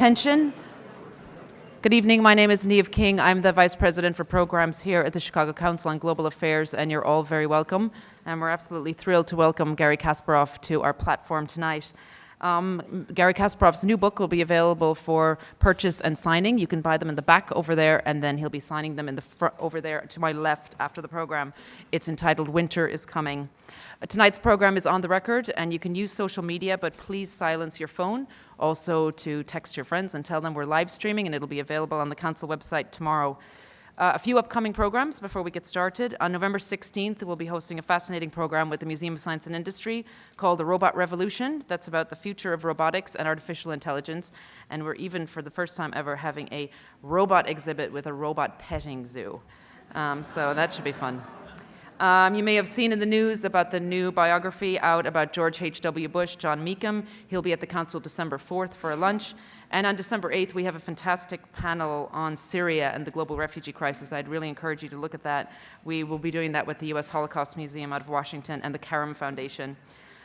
Attention. Good evening. My name is Niamh King. I'm the Vice President for Programs here at the Chicago Council on Global Affairs, and you're all very welcome. And we're absolutely thrilled to welcome Garry Kasparov to our platform tonight. Garry Kasparov's new book will be available for purchase and signing. You can buy them in the back over there, and then he'll be signing them in the front over there to my left after the program. It's entitled Winter is Coming. Tonight's program is on the record, and you can use social media, but please silence your phone. Also to text your friends and tell them we're live streaming, and it'll be available on the council website tomorrow. A few upcoming programs before we get started. On November 16th, we'll be hosting a fascinating program with the Museum of Science and Industry called The Robot Revolution. That's about the future of robotics and artificial intelligence. And we're even, for the first time ever, having a robot exhibit with a robot petting zoo. So that should be fun. You may have seen in the news about the new biography out about George H.W. Bush, John Meekum. He'll be at the council December 4th for a lunch. And on December 8th, we have a fantastic panel on Syria and the global refugee crisis. I'd really encourage you to look at that. We will be doing that with the U.S. Holocaust Museum out of Washington and the Karam Foundation.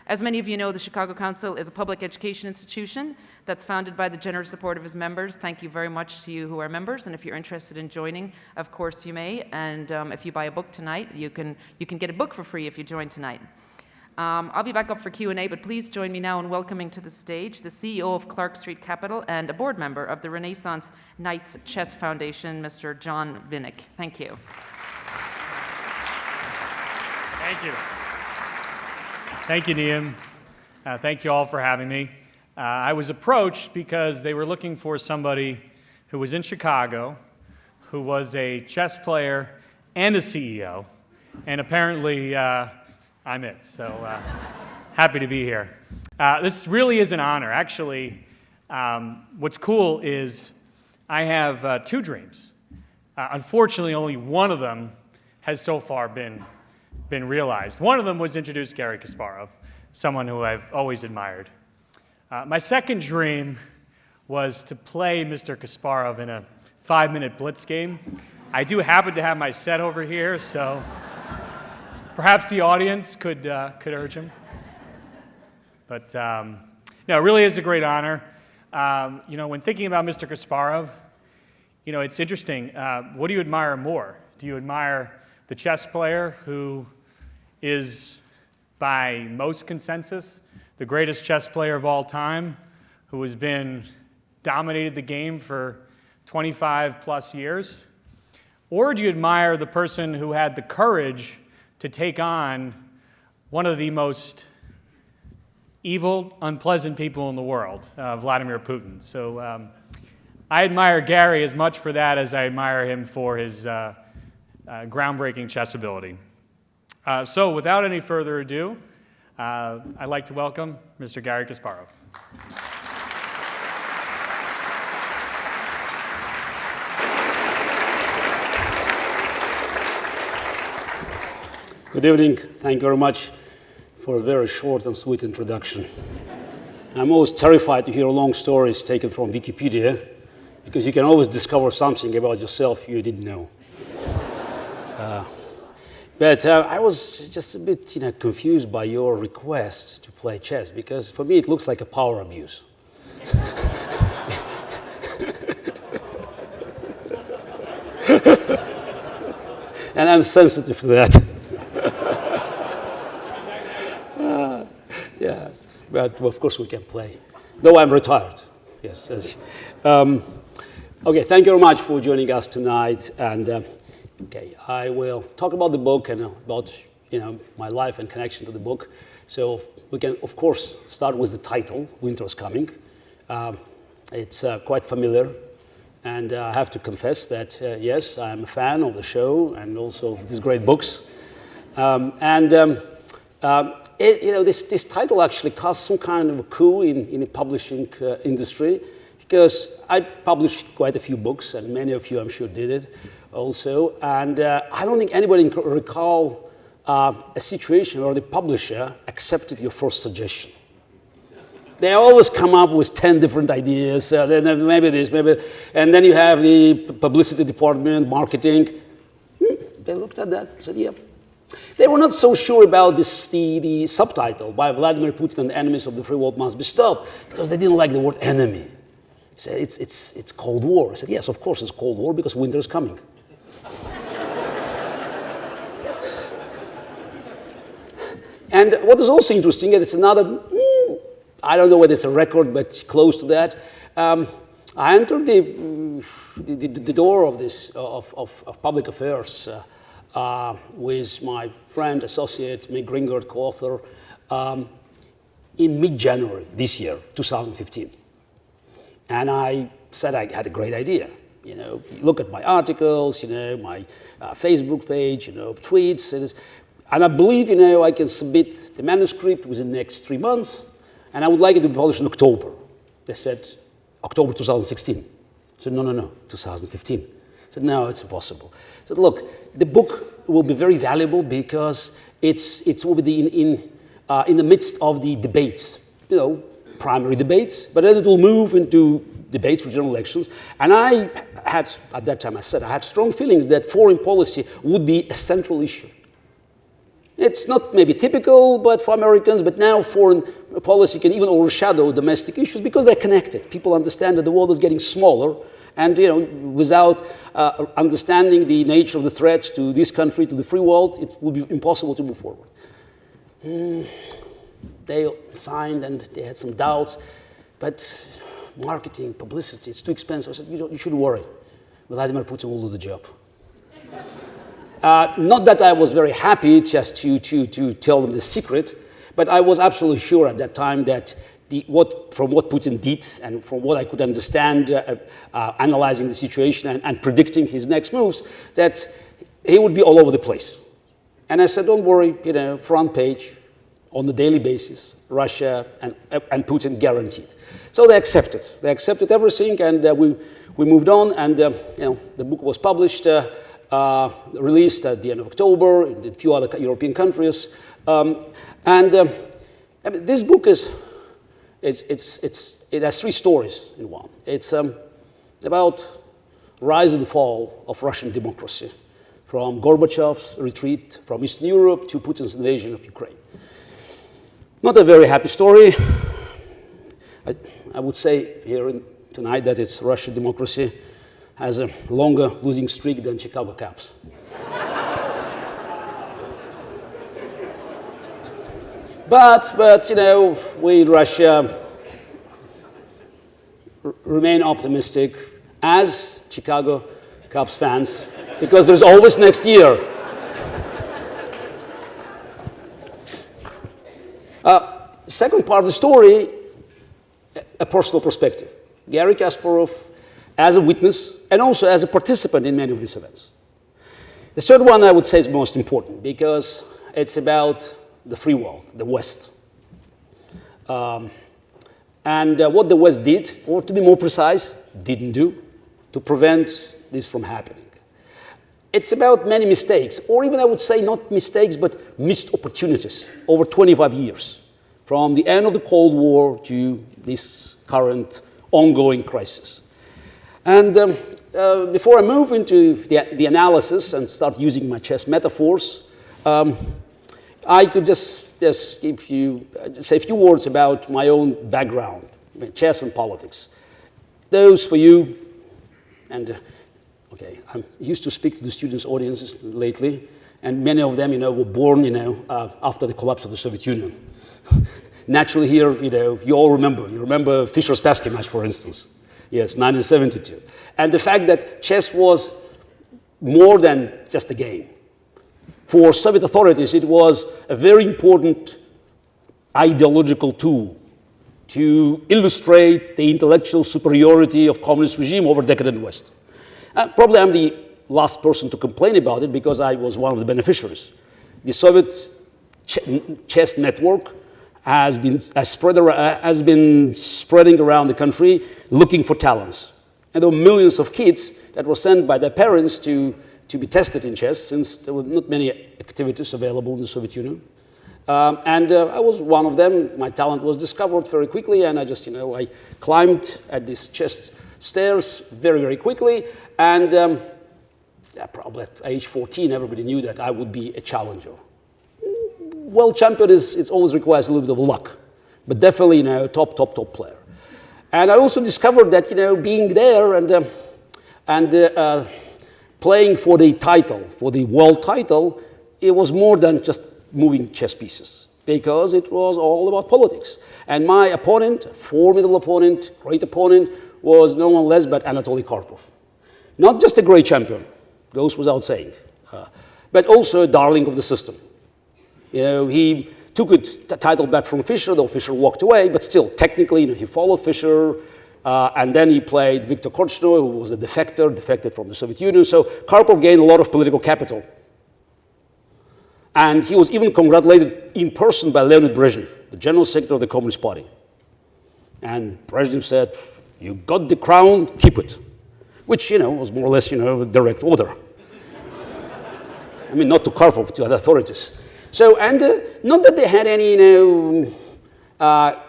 As many of you know, the Chicago Council is a public education institution that's founded by the generous support of its members. Thank you very much to you who are members, and if you're interested in joining, of course you may. And if you buy a book tonight, you can get a book for free if you join tonight. I'll be back up for Q&A, but please join me now in welcoming to the stage the CEO of Clark Street Capital and a board member of the Renaissance Knights Chess Foundation, Mr. John Vinnick. Thank you. Thank you. Thank you, Niamh. Thank you all for having me. I was approached because they were looking for somebody who was in Chicago, who was a chess player and a CEO, and apparently I'm it, so happy to be here. This really is an honor. Actually, what's cool is I have two dreams. Unfortunately, only one of them has so far been realized. One of them was introduce Garry Kasparov, someone who I've always admired. My second dream was to play Mr. Kasparov in a 5-minute blitz game. I do happen to have my set over here, so perhaps the audience could urge him. But no, it really is a great honor. When thinking about Mr. Kasparov, it's interesting. What do you admire more? Do you admire the chess player who is, by most consensus, the greatest chess player of all time, who has dominated the game for 25 plus years? Or do you admire the person who had the courage to take on one of the most evil, unpleasant people in the world, Vladimir Putin? So I admire Garry as much for that as I admire him for his groundbreaking chess ability. So without any further ado, I'd like to welcome Mr. Garry Kasparov. Good evening. Thank you very much for a very short and sweet introduction. I'm always terrified to hear long stories taken from Wikipedia, because you can always discover something about yourself you didn't know. But I was just a bit confused by your request to play chess, because for me it looks like a power abuse. And I'm sensitive to that. Yeah, but of course we can play. Though I'm retired, yes. Okay, thank you very much for joining us tonight. And okay, I will talk about the book and about my life and connection to the book. So we can, of course, start with the title, Winter's Coming. It's quite familiar. And I have to confess that, yes, I'm a fan of the show and also of these great books. This title actually caused some kind of a coup in the publishing industry, because I published quite a few books, and many of you, I'm sure, did it also. And I don't think anybody can recall a situation where the publisher accepted your first suggestion. They always come up with 10 different ideas, then maybe this, maybe, and then you have the publicity department, marketing. They looked at that and said, yeah. They were not so sure about the subtitle by Vladimir Putin and the enemies of the free world must be stopped, because they didn't like the word enemy. He said, it's Cold War. I said, yes, of course it's Cold War because winter is coming. And what is also interesting, and it's another, I don't know whether it's a record, but close to that. I entered the door of this of public affairs with my friend, associate, Mick Gringard, co-author, in mid-January this year, 2015. And I said I had a great idea. You know, look at my articles, you know, my Facebook page, you know, tweets, and I believe, you know, I can submit the manuscript within the next 3 months, and I would like it to be published in October. They said, October 2016. I said, no, 2015. I said, no, it's impossible. I said, look, the book will be very valuable because it will be in the midst of the debates, you know, primary debates, but then it will move into debates for general elections. And I had, at that time I said, I had strong feelings that foreign policy would be a central issue. It's not maybe typical but for Americans, but now foreign policy can even overshadow domestic issues because they're connected. People understand that the world is getting smaller, and you know, without understanding the nature of the threats to this country, to the free world, it would be impossible to move forward. They signed and they had some doubts, but marketing, publicity, it's too expensive. I said, you shouldn't worry. Vladimir Putin will do the job. Not that I was very happy just to tell them the secret, but I was absolutely sure at that time that from what Putin did and from what I could understand, analyzing the situation and predicting his next moves, that he would be all over the place. And I said, don't worry, you know, front page, on a daily basis, Russia and Putin guaranteed. So they accepted. They accepted everything, and we moved on, and you know, the book was published. Released at the end of October in a few other European countries, I mean, this book it has 3 stories in one. It's about rise and fall of Russian democracy, from Gorbachev's retreat from Eastern Europe to Putin's invasion of Ukraine. Not a very happy story. I would say here tonight that it's Russian democracy has a longer losing streak than Chicago Cubs. but you know, we in Russia remain optimistic as Chicago Cubs fans, because there's always next year. Second part of the story, a personal perspective. Garry Kasparov as a witness and also as a participant in many of these events. The third one I would say is most important because it's about the free world, the West. And what the West did, or to be more precise, didn't do to prevent this from happening. It's about many mistakes, or even I would say not mistakes, but missed opportunities over 25 years, from the end of the Cold War to this current ongoing crisis. And before I move into the analysis and start using my chess metaphors, I could just give you, say a few words about my own background, chess and politics. Those for you, and okay, I'm used to speak to the students' audiences lately, and many of them, you know, were born, you know, after the collapse of the Soviet Union. Naturally here, you know, you all remember. You remember Fischer-Spassky match, for instance. Yes, 1972. And the fact that chess was more than just a game. For Soviet authorities, it was a very important ideological tool to illustrate the intellectual superiority of communist regime over decadent West. Probably I'm the last person to complain about it because I was one of the beneficiaries. The Soviet chess network has been spreading around the country looking for talents. And there were millions of kids that were sent by their parents to be tested in chess, since there were not many activities available in the Soviet Union. I was one of them. My talent was discovered very quickly, and I just, you know, I climbed at these chess stairs very, very quickly. And probably at age 14, everybody knew that I would be a challenger. World champion it always requires a little bit of luck, but definitely, you know, top player. And I also discovered that, being there and playing for the title, for the world title, it was more than just moving chess pieces, because it was all about politics. And my opponent, formidable opponent, great opponent, was no one less but Anatoly Karpov. Not just a great champion, goes without saying, but also a darling of the system. He took the title back from Fischer, though Fischer walked away, but still, technically, he followed Fischer, and then he played Viktor Korchnoi, who was a defected from the Soviet Union. So Karpov gained a lot of political capital. And he was even congratulated in person by Leonid Brezhnev, the general secretary of the Communist Party. And Brezhnev said, "You got the crown, keep it." Which, was more or less, a direct order. I mean, not to Karpov, to other authorities. So, and not that they had any,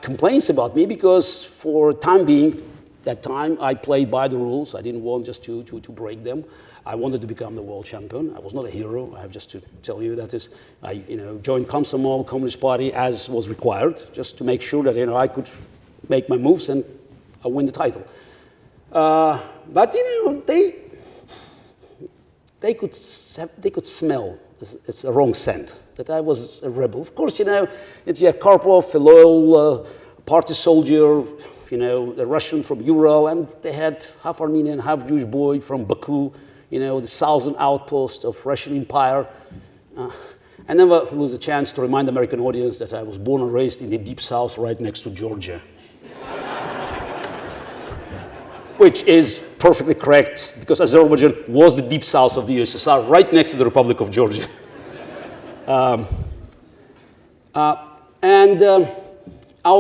complaints about me, because for time being, that time, I played by the rules. I didn't want just to break them. I wanted to become the world champion. I was not a hero. I have just to tell you that is, I joined Komsomol, Communist Party, as was required, just to make sure that I could make my moves and I win the title. But they could smell. It's a wrong scent that I was a rebel. Of course, you have Karpov, a loyal party soldier, a Russian from Ural, and they had half Armenian, half Jewish boy from Baku, the southern outpost of Russian Empire. I never lose a chance to remind the American audience that I was born and raised in the deep south right next to Georgia. Which is perfectly correct, because Azerbaijan was the deep south of the USSR, right next to the Republic of Georgia. Our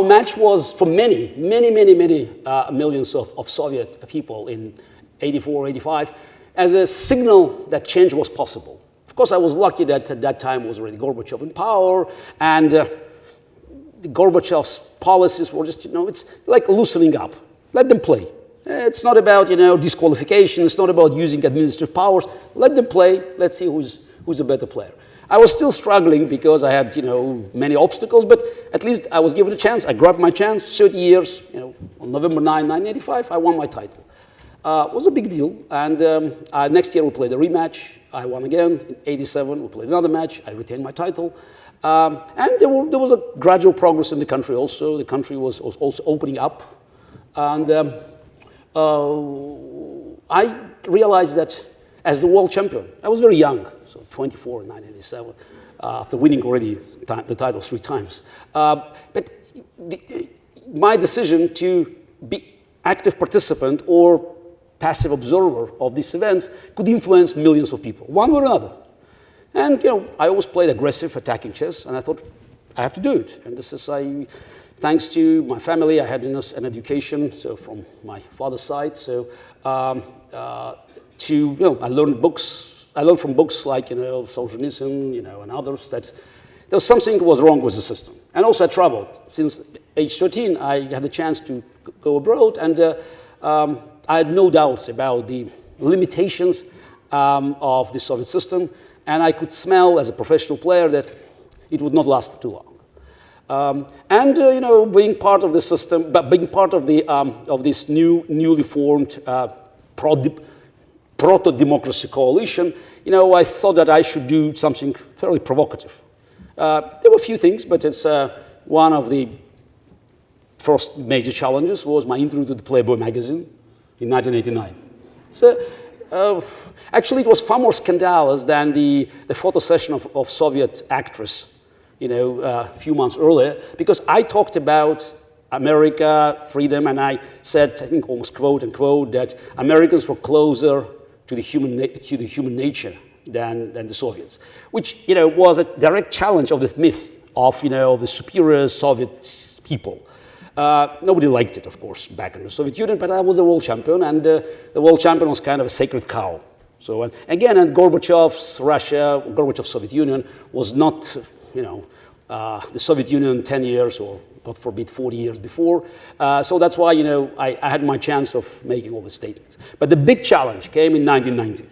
match was, for many millions of Soviet people in 84, 85, as a signal that change was possible. Of course, I was lucky that at that time was already Gorbachev in power, and the Gorbachev's policies were just, it's like loosening up. Let them play. It's not about, disqualification. It's not about using administrative powers. Let them play. Let's see who's a better player. I was still struggling because I had, many obstacles, but at least I was given a chance. I grabbed my chance. 30 years, on November 9, 1985, I won my title. It was a big deal. And next year we played a rematch. I won again. In 87, we played another match. I retained my title. And there was a gradual progress in the country also. The country was also opening up. And I realized that as the world champion, I was very young, so 24 in 1987, after winning already the title 3 times. But my decision to be active participant or passive observer of these events could influence millions of people, one way or another. And I always played aggressive, attacking chess, and I thought I have to do it. And this is thanks to my family, I had an education, so from my father's side. So I learned books. I learned from books like Solzhenitsyn, and others that there was something was wrong with the system. And also I traveled. Since age 13, I had the chance to go abroad, and I had no doubts about the limitations of the Soviet system, and I could smell as a professional player that it would not last for too long. Being part of the system, but being part of this newly formed proto-democracy coalition, I thought that I should do something fairly provocative. There were a few things, but it's one of the first major challenges was my interview to the Playboy magazine in 1989. So, actually, it was far more scandalous than the photo session of Soviet actress, a few months earlier, because I talked about America, freedom, and I said, I think almost quote unquote, that Americans were closer to the human nature than the Soviets, which was a direct challenge of this myth of the superior Soviet people. Nobody liked it, of course, back in the Soviet Union, but I was the world champion, and the world champion was kind of a sacred cow. So again, and Gorbachev's Russia, Gorbachev's Soviet Union was not, the Soviet Union 10 years or, God forbid, 40 years before. So that's why, I had my chance of making all the statements. But the big challenge came in 1990.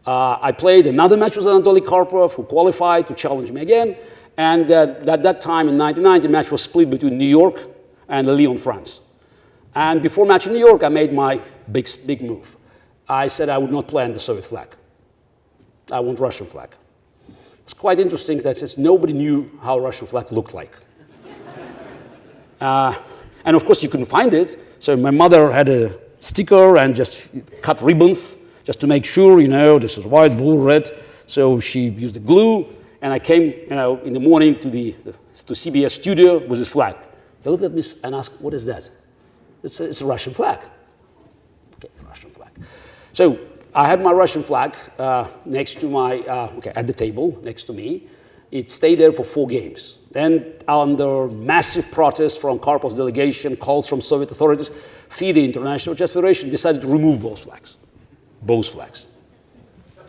I played another match with Anatoly Karpov, who qualified to challenge me again. And at that time, in 1990, the match was split between New York and Lyon, France. And before match in New York, I made my big move. I said I would not play on the Soviet flag. I want Russian flag. It's quite interesting that since nobody knew how Russian flag looked like. And of course, you couldn't find it. So my mother had a sticker and just cut ribbons just to make sure, this is white, blue, red. So she used the glue, and I came, in the morning to CBS studio with this flag. They looked at me and asked, "What is that?" It's a Russian flag. Okay, Russian flag. So I had my Russian flag next to at the table next to me. It stayed there for 4 games. Then, under massive protest from Karpov's delegation, calls from Soviet authorities, FIDE, International Chess Federation, decided to remove both flags. Both flags.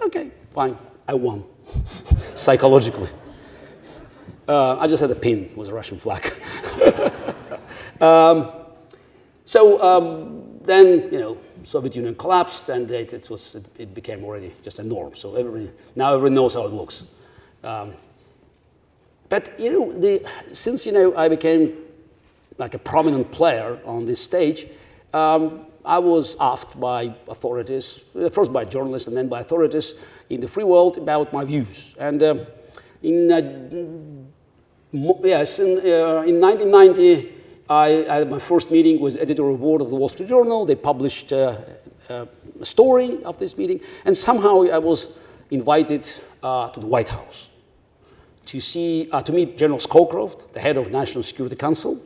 Okay, fine. I won. Psychologically. I just had a pin with a Russian flag. Then, Soviet Union collapsed, and it became already just a norm. So now everybody knows how it looks. But since I became like a prominent player on this stage, I was asked by authorities, first by journalists and then by authorities in the free world about my views. And in 1990, I had my first meeting with editorial board of the Wall Street Journal. They published a story of this meeting, and somehow I was invited to the White House to meet General Scowcroft, the head of National Security Council,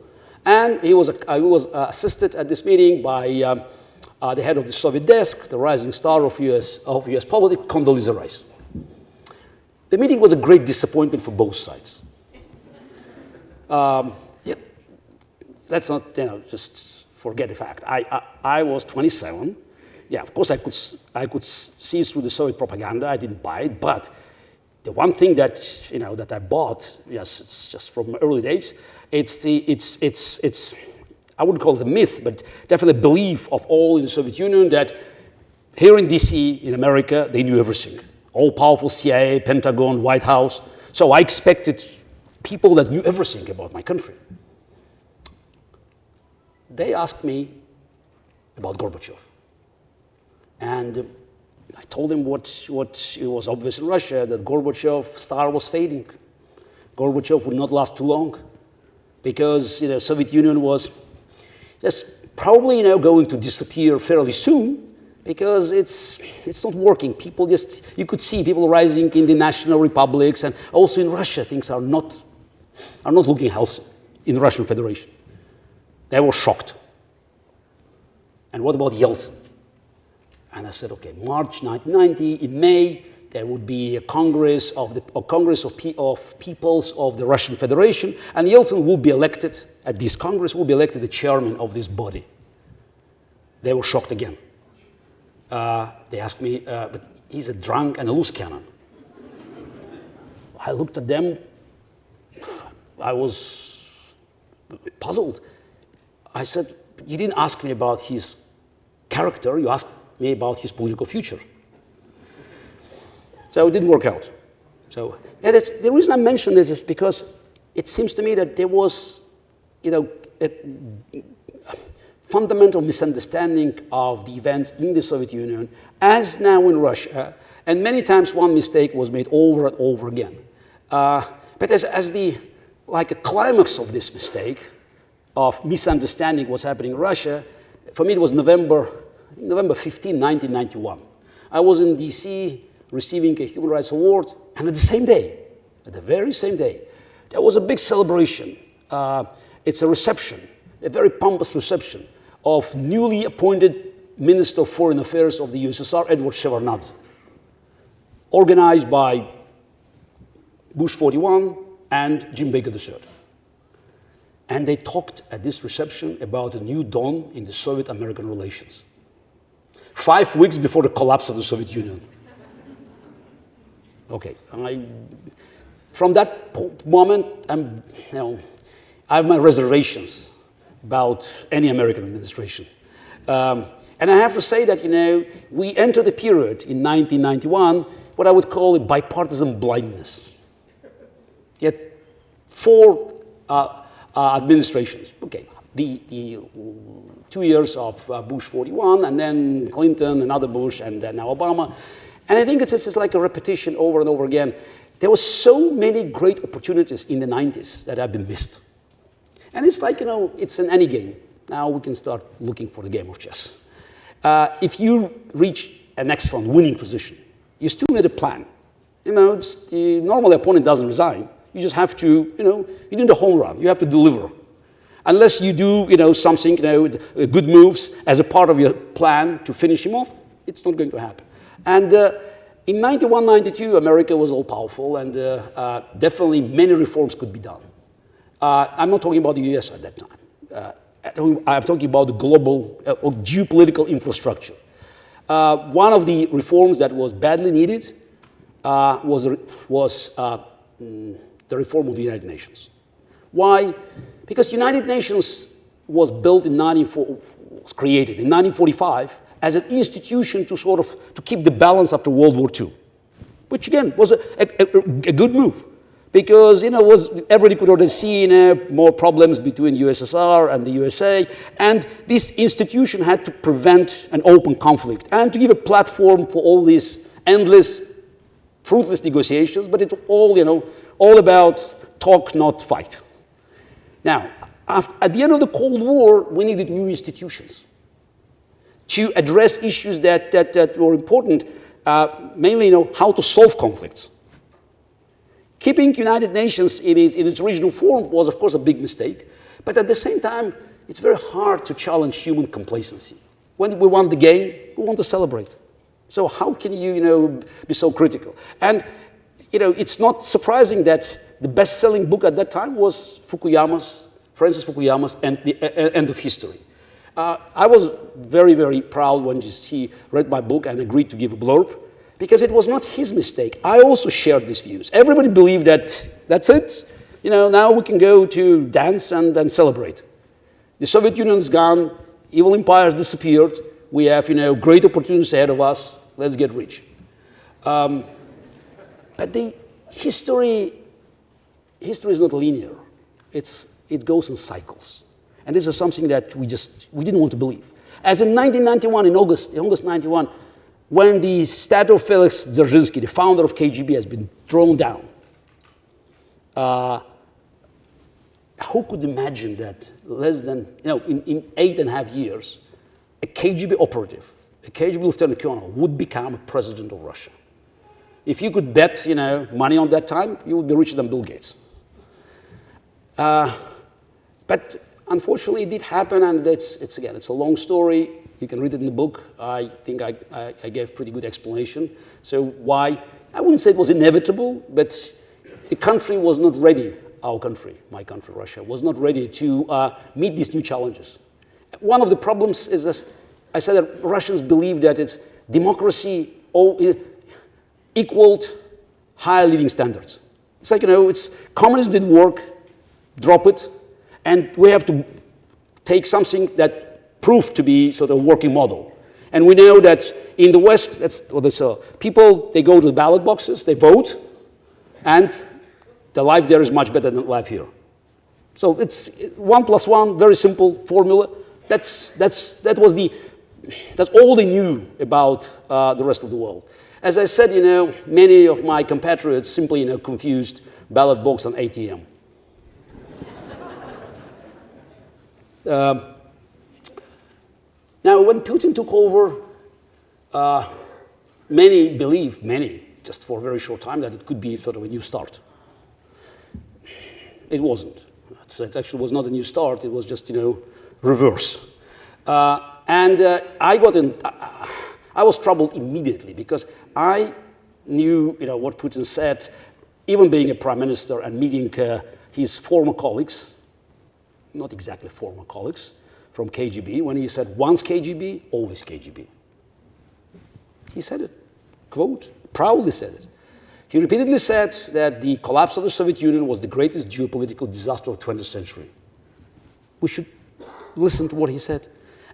and I was assisted at this meeting by the head of the Soviet desk, the rising star of U.S. politics, Condoleezza Rice. The meeting was a great disappointment for both sides. Let's not just forget the fact. I was 27. Yeah, of course I could see through the Soviet propaganda. I didn't buy it, but the one thing that that I bought, yes, it's just from early days. It's I wouldn't call it a myth, but definitely a belief of all in the Soviet Union that here in DC, in America, they knew everything. All-powerful CIA, Pentagon, White House. So I expected people that knew everything about my country. They asked me about Gorbachev. And I told them what it was obvious in Russia, that Gorbachev's star was fading. Gorbachev would not last too long because the Soviet Union was just probably going to disappear fairly soon because it's not working. People you could see people rising in the national republics, and also in Russia things are not looking healthy in the Russian Federation. They were shocked. And what about Yeltsin? And I said, okay, March 1990, in May, there would be a Congress of Peoples of the Russian Federation, and Yeltsin would be elected, at this Congress, would be elected the chairman of this body. They were shocked again. They asked me, but he's a drunk and a loose cannon. I looked at them, I was puzzled. I said, but you didn't ask me about his character, you asked me about his political future. So it didn't work out. So, and the reason I mention this is because it seems to me that there was, a fundamental misunderstanding of the events in the Soviet Union, as now in Russia, and many times one mistake was made over and over again. But as a climax of this mistake, of misunderstanding what's happening in Russia, for me it was November 15, 1991. I was in DC receiving a Human Rights Award, and at the very same day, there was a big celebration. It's a reception, a very pompous reception of newly appointed Minister of Foreign Affairs of the USSR, Edward Shevardnadze, organized by Bush 41 and Jim Baker III. And they talked at this reception about a new dawn in the Soviet-American relations. 5 weeks before the collapse of the Soviet Union. Okay, from that moment, I have my reservations about any American administration. And I have to say that, we entered a period in 1991, what I would call a bipartisan blindness. Yet 4 administrations. Okay, the 2 years of Bush 41, and then Clinton, another Bush, and now Obama. And I think it's like a repetition over and over again. There were so many great opportunities in the 90s that have been missed. And it's like, it's in any game. Now we can start looking for the game of chess. If you reach an excellent winning position, you still need a plan. The normal opponent doesn't resign. You just have to, you need a home run. You have to deliver. Unless you do, something, good moves as a part of your plan to finish him off, it's not going to happen. And in 91, 92, America was all powerful, and definitely many reforms could be done. I'm not talking about the US at that time. I'm talking about the global geopolitical infrastructure. One of the reforms that was badly needed was the reform of the United Nations. Why? Because United Nations was built in was created in 1945 as an institution to keep the balance after World War II, which again was a good move. Because everybody could already see more problems between USSR and the USA, and this institution had to prevent an open conflict and to give a platform for all these endless, fruitless negotiations. But it's all about talk, not fight. Now, at the end of the Cold War, we needed new institutions to address issues that were important, mainly how to solve conflicts. Keeping United Nations in its original form was, of course, a big mistake. But at the same time, it's very hard to challenge human complacency. When we won the game, we want to celebrate. So how can you, be so critical? And, it's not surprising that the best-selling book at that time was Francis Fukuyama's End of History. I was very, very proud when he read my book and agreed to give a blurb, because it was not his mistake. I also shared these views. Everybody believed that that's it. Now we can go to dance and celebrate. The Soviet Union is gone. Evil empires disappeared. We have, great opportunities ahead of us. Let's get rich. But the history is not linear. It goes in cycles. And this is something that we didn't want to believe. As in 1991, in August 91, when the statue of Felix Dzerzhinsky, the founder of KGB, has been thrown down, who could imagine that less than, in 8.5 years, a KGB operative, a KGB lieutenant colonel, would become a president of Russia? If you could bet, money on that time, you would be richer than Bill Gates. But unfortunately, it did happen, and it's a long story. You can read it in the book. I think I gave pretty good explanation. So why? I wouldn't say it was inevitable, but the country was not ready, our country, my country, Russia, was not ready to meet these new challenges. One of the problems is this, I said that Russians believe that it's democracy equaled higher living standards. It's like, communism didn't work, drop it, and we have to take something that proved to be sort of a working model. And we know that in the West, people, they go to the ballot boxes, they vote, and the life there is much better than life here. So it's 1 + 1, very simple formula. That's all they knew about the rest of the world. As I said, many of my compatriots simply, confused ballot box and ATM. Now, when Putin took over, many believed, just for a very short time, that it could be sort of a new start. It wasn't. It actually was not a new start. It was just, reverse. I was troubled immediately because I knew, what Putin said, even being a prime minister and meeting his former colleagues, not exactly former colleagues, from KGB, when he said, once KGB, always KGB. He said it, quote, proudly said it. He repeatedly said that the collapse of the Soviet Union was the greatest geopolitical disaster of the 20th century. We should listen to what he said.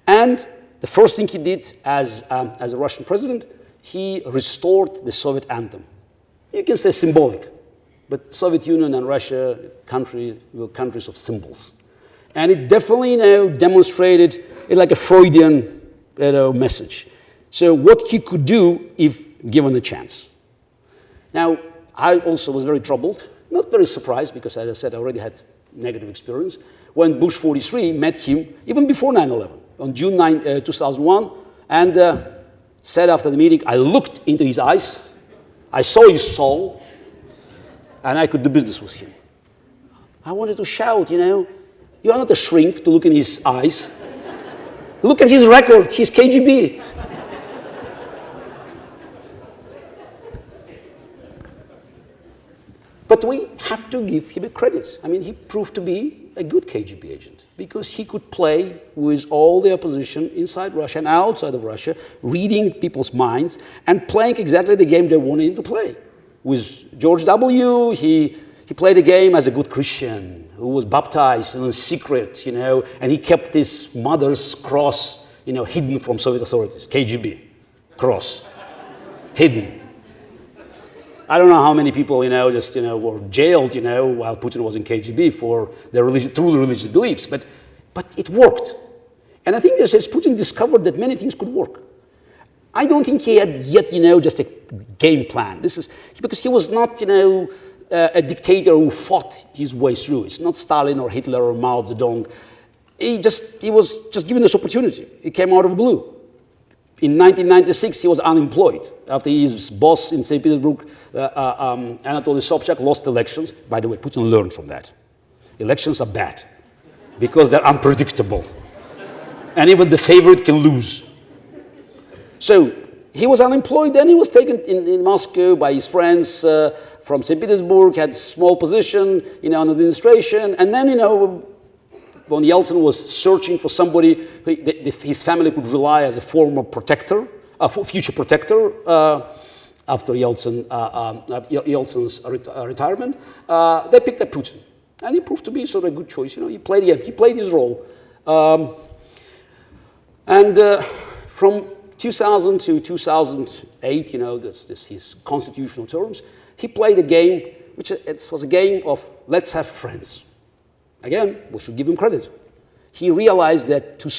And the first thing he did as a Russian president, he restored the Soviet anthem. You can say symbolic, but Soviet Union and Russia were countries of symbols. And it definitely, demonstrated like a Freudian, message. So what he could do if given the chance. Now, I also was very troubled, not very surprised, because as I said, I already had negative experience, when Bush 43 met him, even before 9/11, on June 9, 2001, and said after the meeting, I looked into his eyes, I saw his soul, and I could do business with him. I wanted to shout, you are not a shrink to look in his eyes. Look at his record, he's KGB. But we have to give him a credit. I mean, he proved to be a good KGB agent because he could play with all the opposition inside Russia and outside of Russia, reading people's minds and playing exactly the game they wanted him to play. With George W., he played a game as a good Christian who was baptized in secret, and he kept his mother's cross, hidden from Soviet authorities. KGB, cross, hidden. I don't know how many people, were jailed, while Putin was in KGB for their truly religious beliefs, but it worked. And I think this is Putin discovered that many things could work. I don't think he had yet, just a game plan. This is because he was not, a dictator who fought his way through. It's not Stalin or Hitler or Mao Zedong. He was just given this opportunity. It came out of the blue. In 1996, he was unemployed after his boss in St. Petersburg, Anatoly Sobchak, lost elections. By the way, Putin learned from that. Elections are bad because they're unpredictable. And even the favorite can lose. So he was unemployed, then he was taken in Moscow by his friends from St. Petersburg, had a small position in administration, and then, when Yeltsin was searching for somebody his family could rely as a former protector, future protector, after Yeltsin's retirement, they picked up Putin. And he proved to be sort of a good choice. He played his role. From 2000 to 2008, that's his constitutional terms, he played a game, which was a game of let's have friends. Again, we should give him credit. He realized that to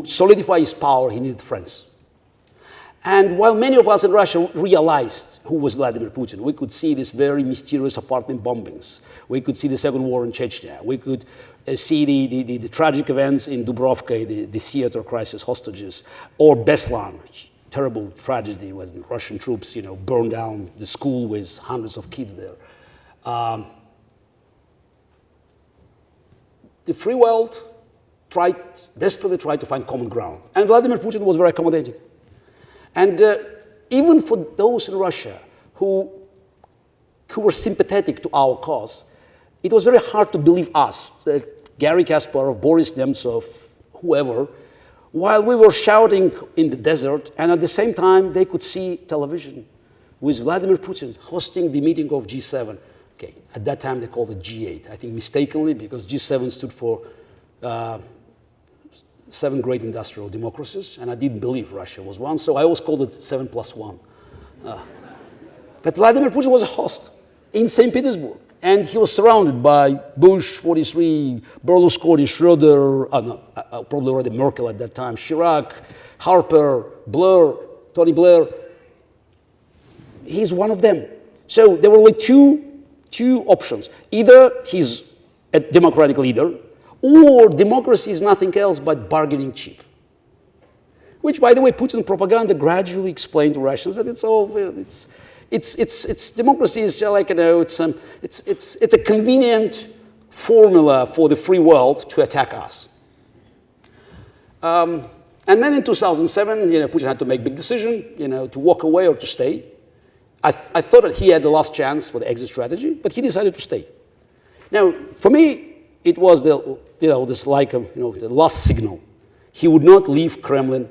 solidify his power, he needed friends. And while many of us in Russia realized who was Vladimir Putin, we could see these very mysterious apartment bombings. We could see the Second War in Chechnya. We could see the tragic events in Dubrovka, the theater crisis hostages, or Beslan, terrible tragedy when Russian troops, burned down the school with hundreds of kids there. The free world desperately tried to find common ground. And Vladimir Putin was very accommodating. And even for those in Russia who were sympathetic to our cause, it was very hard to believe us, that Garry Kasparov, Boris Nemtsov, whoever, while we were shouting in the desert, and at the same time they could see television with Vladimir Putin hosting the meeting of G7. Okay, at that time they called it G8, I think mistakenly, because G7 stood for 7 great industrial democracies, and I didn't believe Russia was one, so I always called it 7+1. But Vladimir Putin was a host in St. Petersburg, and he was surrounded by Bush, 43, Berlusconi, Schroeder, probably already Merkel at that time, Chirac, Harper, Tony Blair. He's one of them. So there were only two options. Either he's a democratic leader, or democracy is nothing else but bargaining chip. Which, by the way, Putin propaganda gradually explained to Russians that democracy is just like, it's a convenient formula for the free world to attack us. And then in 2007, Putin had to make a big decision, to walk away or to stay. I thought that he had the last chance for the exit strategy, but he decided to stay. Now, for me, it was the last signal. He would not leave Kremlin,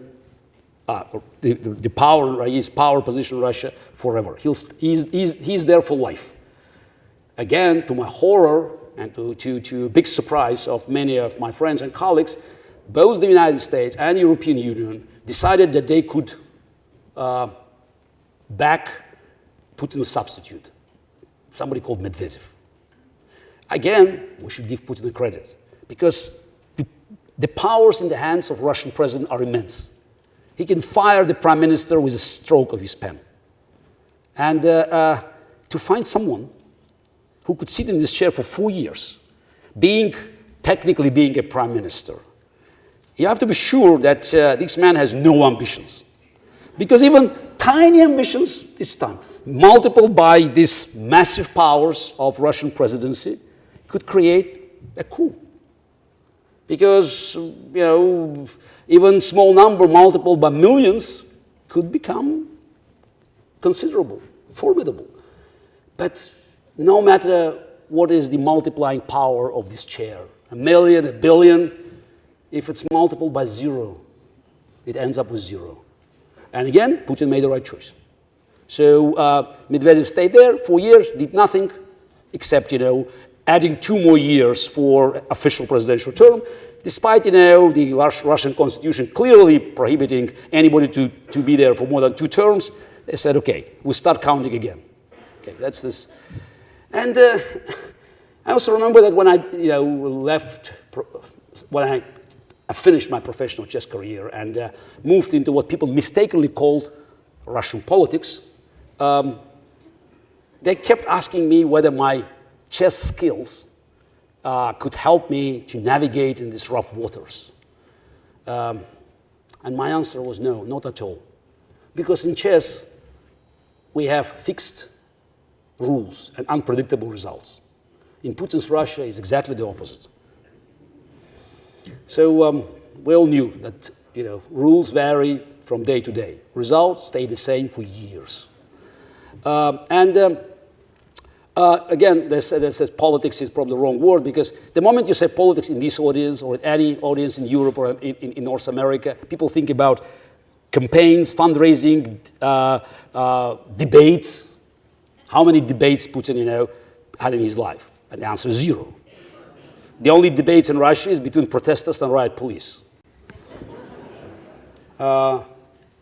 his power position in Russia forever. He's there for life. Again, to my horror and to a big surprise of many of my friends and colleagues, both the United States and the European Union decided that they could back Putin's substitute, somebody called Medvedev. Again, we should give Putin the credit, because the powers in the hands of Russian president are immense. He can fire the prime minister with a stroke of his pen. And to find someone who could sit in this chair for 4 years, technically being a prime minister, you have to be sure that this man has no ambitions. Because even tiny ambitions this time, multiplied by these massive powers of Russian presidency, could create a coup. Because, even small number multiplied by millions could become considerable, formidable. But no matter what is the multiplying power of this chair, 1 million, 1 billion, if it's multiplied by 0, it ends up with 0. And again, Putin made the right choice. So Medvedev stayed there 4 years, did nothing, except, adding 2 more years for official presidential term, despite, the Russian constitution clearly prohibiting anybody to be there for more than 2 terms. They said, okay, we'll start counting again. Okay, that's this. And I also remember that when I I finished my professional chess career and moved into what people mistakenly called Russian politics, they kept asking me whether my chess skills could help me to navigate in these rough waters. And my answer was no, not at all. Because in chess, we have fixed rules and unpredictable results. In Putin's Russia, it's exactly the opposite. So we all knew that rules vary from day to day. Results stay the same for years. Again, they said politics is probably the wrong word, because the moment you say politics in this audience or in any audience in Europe or in North America, people think about campaigns, fundraising, debates. How many debates Putin, had in his life? And the answer is 0. The only debates in Russia is between protesters and riot police.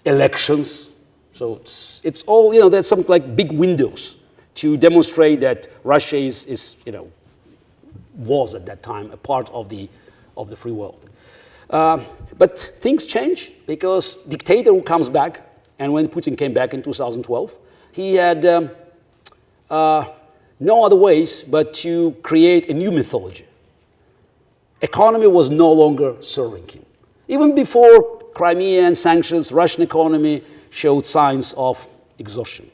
Elections. So it's all, there's some like big windows to demonstrate that Russia was at that time a part of the free world. But things change, because dictator who comes back, and when Putin came back in 2012, he had no other ways but to create a new mythology. Economy was no longer serving him. Even before Crimea and sanctions, Russian economy showed signs of exhaustion.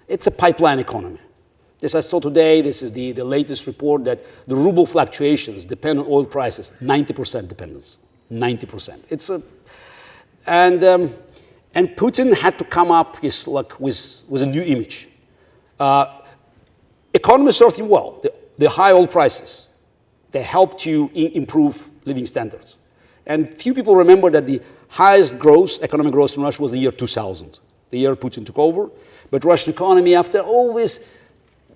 It's a pipeline economy. As I saw today, this is the latest report that the ruble fluctuations depend on oil prices, 90% dependence, 90%. And Putin had to come up with a new image. Economy served him well. The high oil prices, they helped to improve living standards. And few people remember that the highest economic growth in Russia was the year 2000, the year Putin took over. But Russian economy, after all this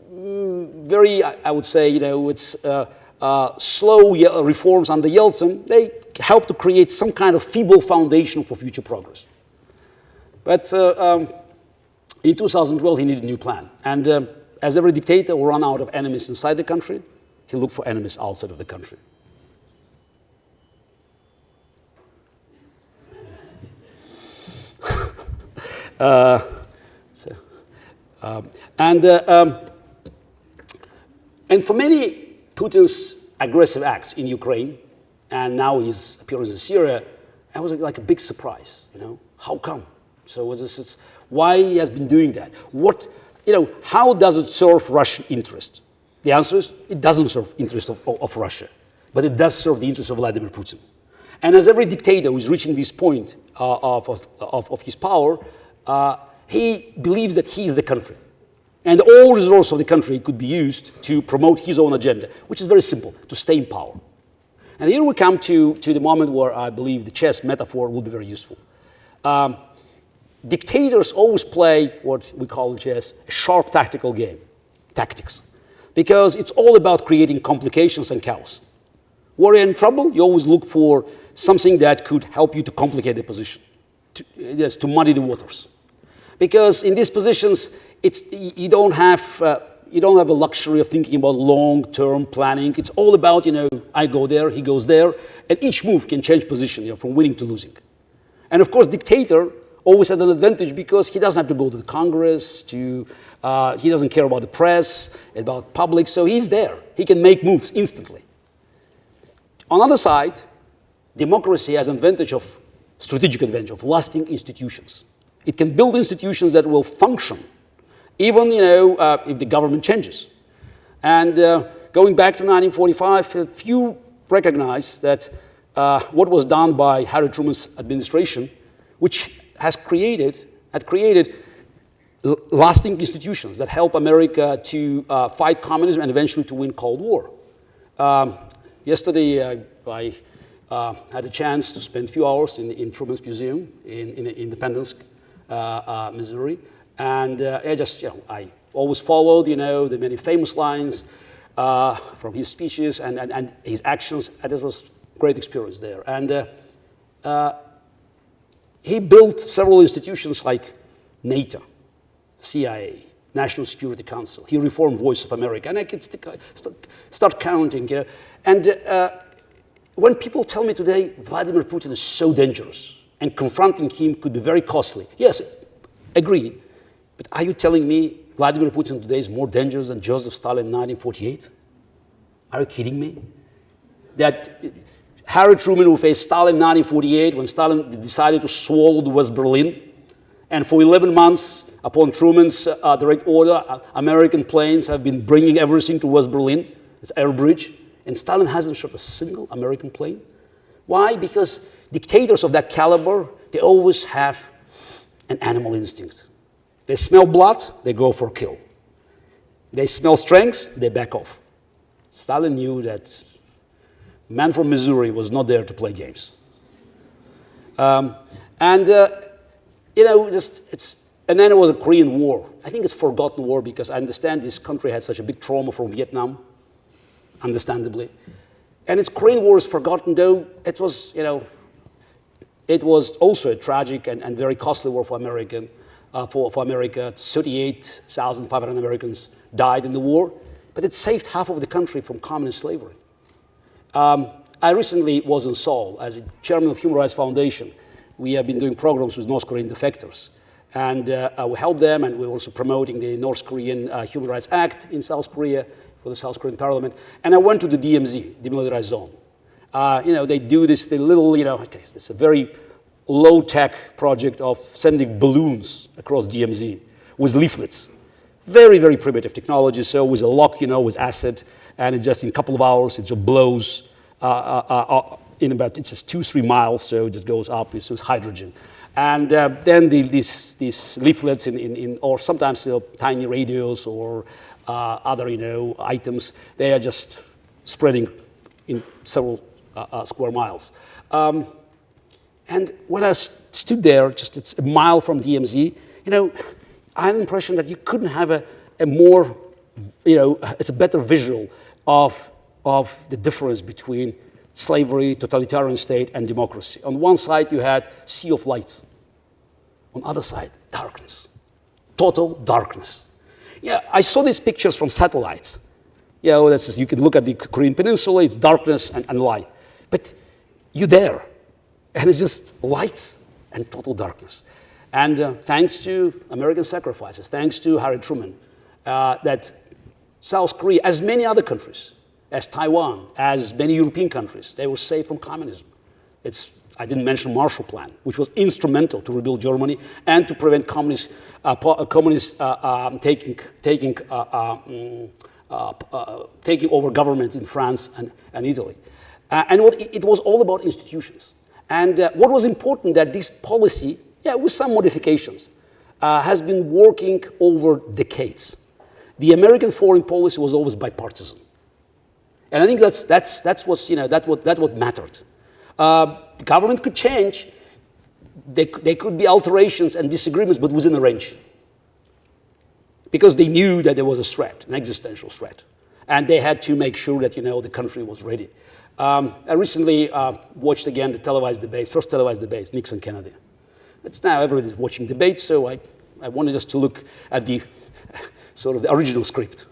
very, I would say, it's slow reforms under Yeltsin, they helped to create some kind of feeble foundation for future progress. But in 2012, he needed a new plan. And as every dictator will run out of enemies inside the country, he looked for enemies outside of the country. And for many, Putin's aggressive acts in Ukraine, and now his appearance in Syria, that was like a big surprise. How come? So why he has been doing that? How does it serve Russian interest? The answer is it doesn't serve interest of Russia, but it does serve the interest of Vladimir Putin. And as every dictator who is reaching this point of his power, he believes that he is the country. And all resources of the country could be used to promote his own agenda, which is very simple, to stay in power. And here we come to the moment where I believe the chess metaphor will be very useful. Dictators always play what we call in chess a sharp tactical game, tactics, because it's all about creating complications and chaos. When you're in trouble, you always look for something that could help you to complicate the position, to muddy the waters. Because in these positions, you don't have you don't have a luxury of thinking about long-term planning. It's all about, I go there, he goes there, and each move can change position, from winning to losing. And of course, dictator always had an advantage because he doesn't have to go to the Congress, he doesn't care about the press, about public, so he's there. He can make moves instantly. On the other side, democracy has an advantage of, strategic advantage of lasting institutions. It can build institutions that will function, even if the government changes. And going back to 1945, few recognize that what was done by Harry Truman's administration, which had created lasting institutions that help America to fight communism and eventually to win Cold War. Yesterday, I had a chance to spend a few hours in Truman's Museum in Independence, Missouri. And I always followed, the many famous lines from his speeches and his actions. And it was a great experience there. And he built several institutions like NATO, CIA, National Security Council. He reformed Voice of America. And I could start counting. And when people tell me today Vladimir Putin is so dangerous and confronting him could be very costly, yes, agree. But are you telling me Vladimir Putin today is more dangerous than Joseph Stalin in 1948? Are you kidding me? That Harry Truman, who faced Stalin in 1948 when Stalin decided to swallow the West Berlin, and for 11 months, upon Truman's direct order, American planes have been bringing everything to West Berlin, this air bridge, and Stalin hasn't shot a single American plane. Why? Because dictators of that caliber, they always have an animal instinct. They smell blood, they go for a kill. They smell strength, they back off. Stalin knew that a man from Missouri was not there to play games. And then it was a Korean War. I think it's a forgotten war because I understand this country had such a big trauma from Vietnam, understandably. And its Korean War is forgotten, though it was, it was also a tragic and very costly war for America. 38,500 Americans died in the war, but it saved half of the country from communist slavery. I recently was in Seoul as chairman of Human Rights Foundation. We have been doing programs with North Korean defectors. And we help them, and we're also promoting the North Korean Human Rights Act in South Korea for the South Korean parliament. And I went to the DMZ, Demilitarized Zone. They do this little, it's a very low-tech project of sending balloons across DMZ with leaflets. Very, very primitive technology. So with a lock, with acid, and it just in a couple of hours, it just blows in about, it's just 2-3 miles, so it just goes up, it's with hydrogen. And then these leaflets or sometimes tiny radios or other, items, they are just spreading in several square miles. And when I stood there, it's a mile from DMZ, I had the impression that you couldn't have a more, it's a better visual of the difference between slavery, totalitarian state, and democracy. On one side, you had sea of lights. On the other side, darkness, total darkness. Yeah, I saw these pictures from satellites. You can look at the Korean Peninsula, it's darkness and light. But you're there. And it's just lights and total darkness. And thanks to American sacrifices, thanks to Harry Truman, that South Korea, as many other countries, as Taiwan, as many European countries, they were saved from communism. I didn't mention Marshall Plan, which was instrumental to rebuild Germany and to prevent communists taking over government in France and Italy. And it was all about institutions. And what was important that this policy, with some modifications, has been working over decades. The American foreign policy was always bipartisan, and I think that's what mattered. Government could change, there could be alterations and disagreements, but within a range, because they knew that there was a threat, an existential threat, and they had to make sure that the country was ready. I recently watched again the first televised debates, Nixon-Kennedy. It's now everybody's watching debates, so I wanted us to look at the sort of the original script.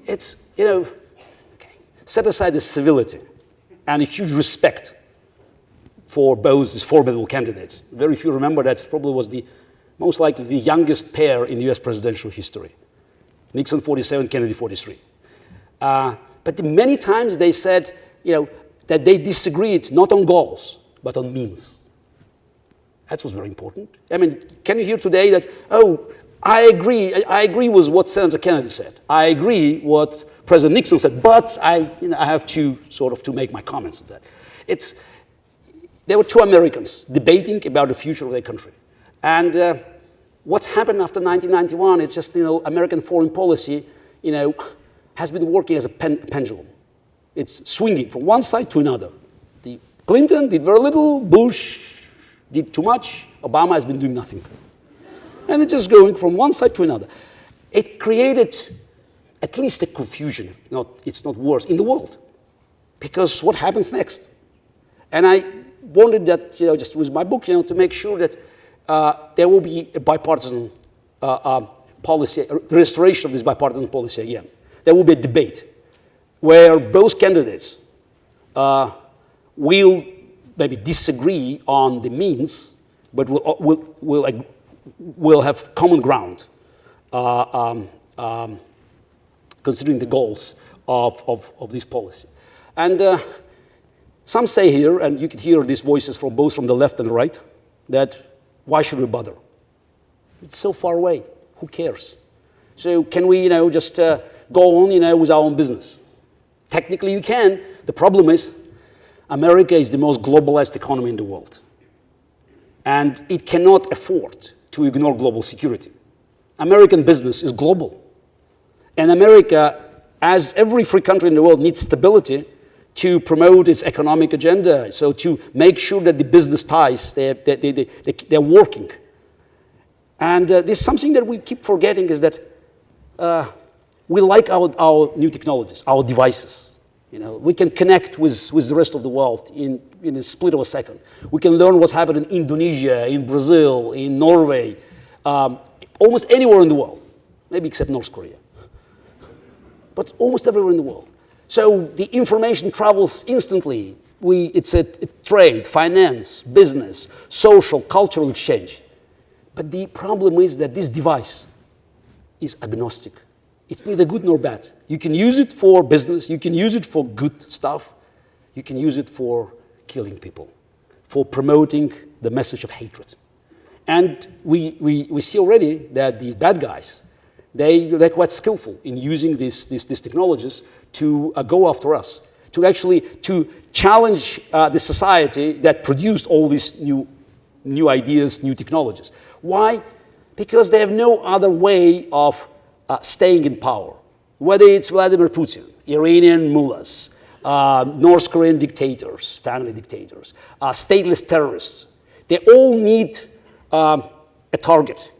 it's, okay, set aside the civility and a huge respect for both these formidable candidates. Very few remember that it probably was the most likely the youngest pair in US presidential history. Nixon 47, Kennedy 43. But many times they said, that they disagreed not on goals, but on means. That was very important. I mean, can you hear today that, I agree with what Senator Kennedy said. I agree what President Nixon said, but I have to sort of to make my comments on that. There were two Americans debating about the future of their country. And what's happened after 1991 is just, American foreign policy, has been working as a pendulum. It's swinging from one side to another. Clinton did very little, Bush did too much, Obama has been doing nothing. And it's just going from one side to another. It created at least a confusion, if not, it's not worse, in the world. Because what happens next? And I wanted that, just with my book, to make sure that there will be a bipartisan policy, the restoration of this bipartisan policy again. There will be a debate where both candidates will maybe disagree on the means, but will have common ground considering the goals of this policy. And some say here, and you can hear these voices from both from the left and the right, that why should we bother? It's so far away. Who cares? So can we, just go on, with our own business? Technically, you can. The problem is, America is the most globalized economy in the world, and it cannot afford to ignore global security. American business is global, and America, as every free country in the world, needs stability to promote its economic agenda, so to make sure that the business ties, they're working. And this is something that we keep forgetting is that we like our new technologies, our devices. We can connect with the rest of the world in a split of a second. We can learn what's happening in Indonesia, in Brazil, in Norway, almost anywhere in the world, maybe except North Korea, but almost everywhere in the world. So the information travels instantly. It's a trade, finance, business, social, cultural exchange. But the problem is that this device is agnostic. It's neither good nor bad. You can use it for business, you can use it for good stuff, you can use it for killing people, for promoting the message of hatred. And we see already that these bad guys, they're quite skillful in using these technologies to go after us, to challenge the society that produced all these new ideas, new technologies. Why? Because they have no other way of staying in power. Whether it's Vladimir Putin, Iranian mullahs, North Korean dictators, family dictators, stateless terrorists, they all need a target.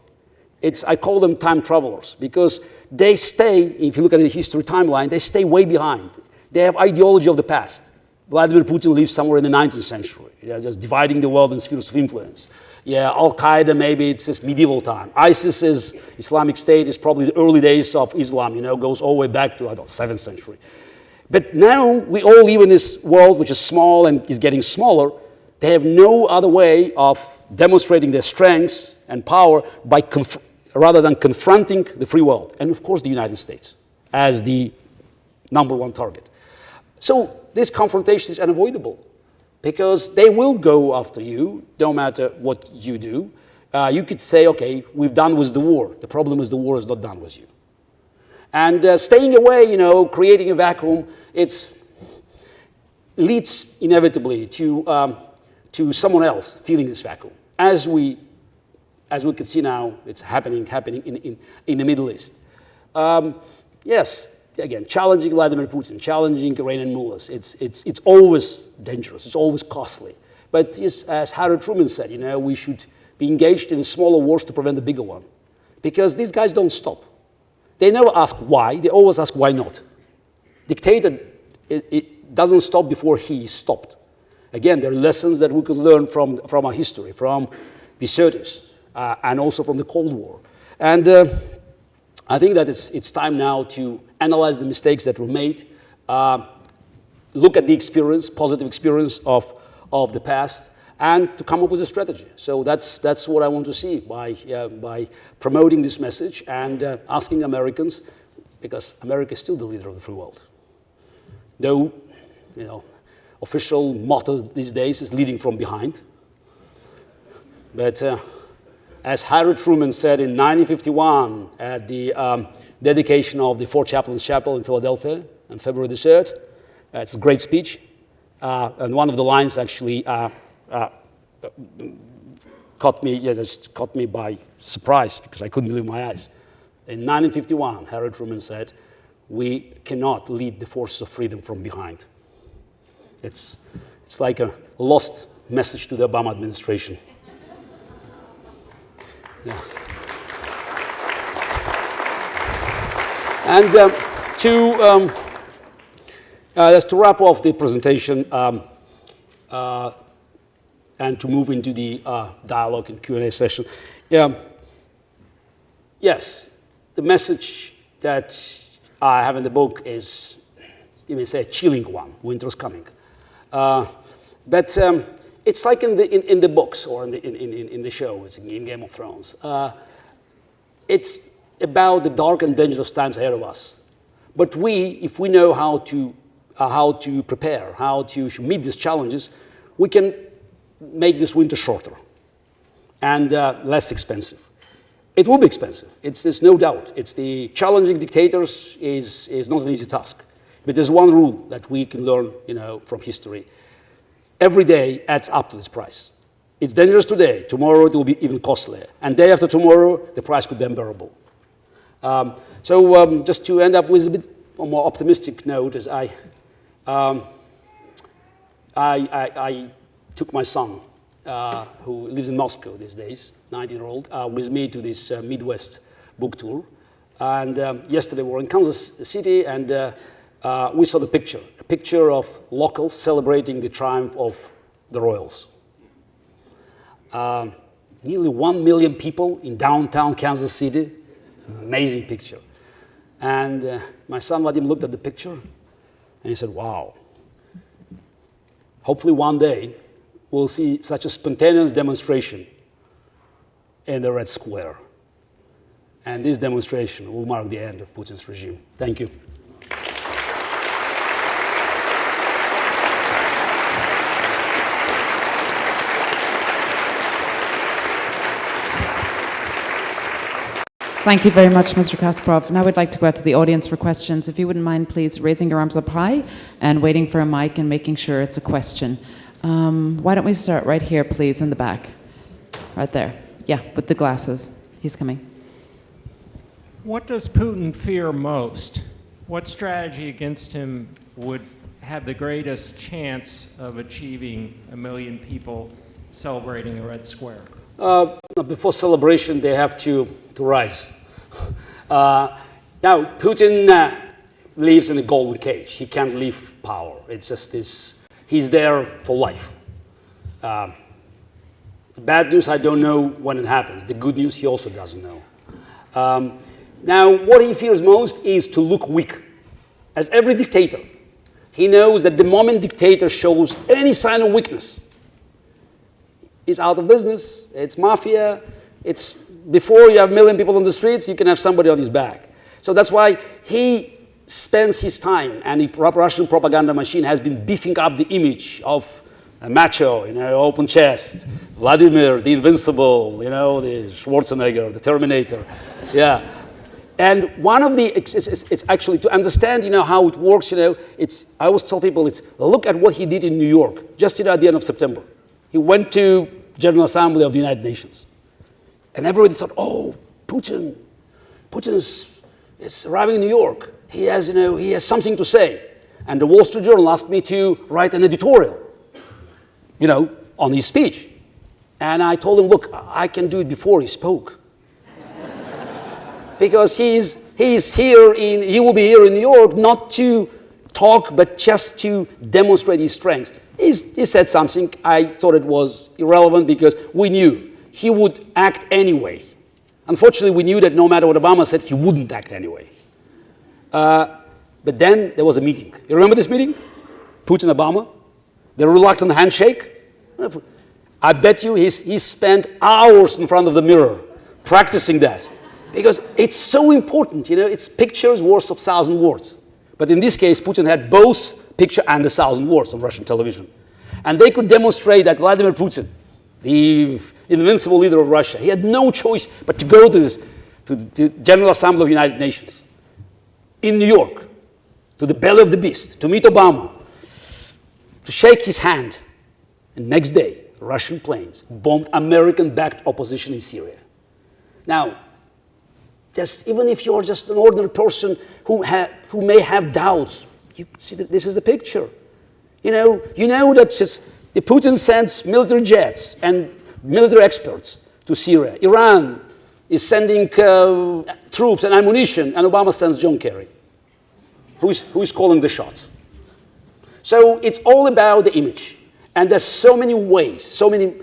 I call them time travelers because they stay, if you look at the history timeline, they stay way behind. They have ideology of the past. Vladimir Putin lives somewhere in the 19th century, just dividing the world in spheres of influence. Al-Qaeda, maybe it's just medieval time. ISIS is, Islamic State is probably the early days of Islam, goes all the way back to, 7th century. But now we all live in this world which is small and is getting smaller. They have no other way of demonstrating their strengths and power rather than confronting the free world. And of course the United States as the #1 target. So this confrontation is unavoidable, because they will go after you, no matter what you do. You could say, okay, we've done with the war. The problem is the war is not done with you. And staying away, creating a vacuum, it leads inevitably to someone else feeling this vacuum. As we can see now, it's happening in the Middle East. Yes. Again, challenging Vladimir Putin, challenging Iranian mullahs, it's always dangerous, it's always costly. But as Harry Truman said, we should be engaged in smaller wars to prevent the bigger one. Because these guys don't stop. They never ask why, they always ask why not. Dictator, it doesn't stop before he is stopped. Again, there are lessons that we could learn from our history, from the 30s, and also from the Cold War. And I think that it's time now to analyze the mistakes that were made, look at the experience, positive experience of the past, and to come up with a strategy. So that's what I want to see by promoting this message and asking Americans, because America is still the leader of the free world. Though, official motto these days is leading from behind. But as Harry Truman said in 1951 at the dedication of the Four Chaplains Chapel in Philadelphia on February the 3rd, it's a great speech. And one of the lines actually caught me by surprise because I couldn't believe my eyes. In 1951, Harry Truman said, "We cannot lead the forces of freedom from behind." It's like a lost message to the Obama administration. Yeah. And just to wrap off the presentation and to move into the dialogue and Q&A session, yes, the message that I have in the book is, you may say, a chilling one. Winter's coming, but it's like in the books or in the show. It's in Game of Thrones. It's about the dark and dangerous times ahead of us. But if we know how to prepare, how to meet these challenges, we can make this winter shorter and less expensive. It will be expensive. There's no doubt. It's the challenging dictators is not an easy task. But there's one rule that we can learn, from history. Every day adds up to this price. It's dangerous today. Tomorrow it will be even costlier. And day after tomorrow, the price could be unbearable. So just to end up with a bit more optimistic note, as I took my son, who lives in Moscow these days, 19-year-old, with me to this Midwest book tour. And yesterday we were in Kansas City, and we saw a picture of locals celebrating the triumph of the Royals. Nearly 1 million people in downtown Kansas City. Amazing picture. And my son Vladimir looked at the picture, and he said, "Wow. Hopefully one day we'll see such a spontaneous demonstration in the Red Square. And this demonstration will mark the end of Putin's regime." Thank you. Thank you very much, Mr. Kasparov. Now we'd like to go out to the audience for questions. If you wouldn't mind, please, raising your arms up high and waiting for a mic and making sure it's a question. Why don't we start right here, please, in the back? Right there. Yeah, with the glasses. He's coming. What does Putin fear most? What strategy against him would have the greatest chance of achieving 1 million people celebrating a Red Square? Before celebration, they have to rise. Now, Putin lives in a golden cage. He can't leave power. It's just this. He's there for life. The bad news, I don't know when it happens. The good news, he also doesn't know. Now, what he fears most is to look weak. As every dictator, he knows that the moment dictator shows any sign of weakness, he's out of business. It's mafia. It's before you have 1 million people on the streets, you can have somebody on his back. So that's why he spends his time, and the Russian propaganda machine has been beefing up the image of a macho, open chest, Vladimir, the invincible, the Schwarzenegger, the Terminator. Yeah. And one of the, it's actually to understand, how it works, I always tell people, look at what he did in New York, just at the end of September. He went to General Assembly of the United Nations. And everybody thought, oh, Putin's arriving in New York. He has something to say. And the Wall Street Journal asked me to write an editorial, on his speech. And I told him, look, I can do it before he spoke. Because he will be here in New York not to talk, but just to demonstrate his strengths. He said something. I thought it was irrelevant because we knew he would act anyway. Unfortunately, we knew that no matter what Obama said, he wouldn't act anyway. But then there was a meeting. You remember this meeting? Putin, Obama? The reluctant handshake? I bet you he spent hours in front of the mirror practicing that. Because it's so important, it's pictures worth of 1,000 words. But in this case, Putin had both picture and 1,000 words on Russian television. And they could demonstrate that Vladimir Putin, the invincible leader of Russia, he had no choice but to go to the General Assembly of the United Nations in New York, to the belly of the beast, to meet Obama, to shake his hand. And next day, Russian planes bombed American-backed opposition in Syria. Now, just even if you're just an ordinary person who may have doubts, you see that this is the picture. You know that the Putin sends military jets and military experts to Syria. Iran is sending troops and ammunition, and Obama sends John Kerry, who is calling the shots. So it's all about the image. And there's so many ways, so many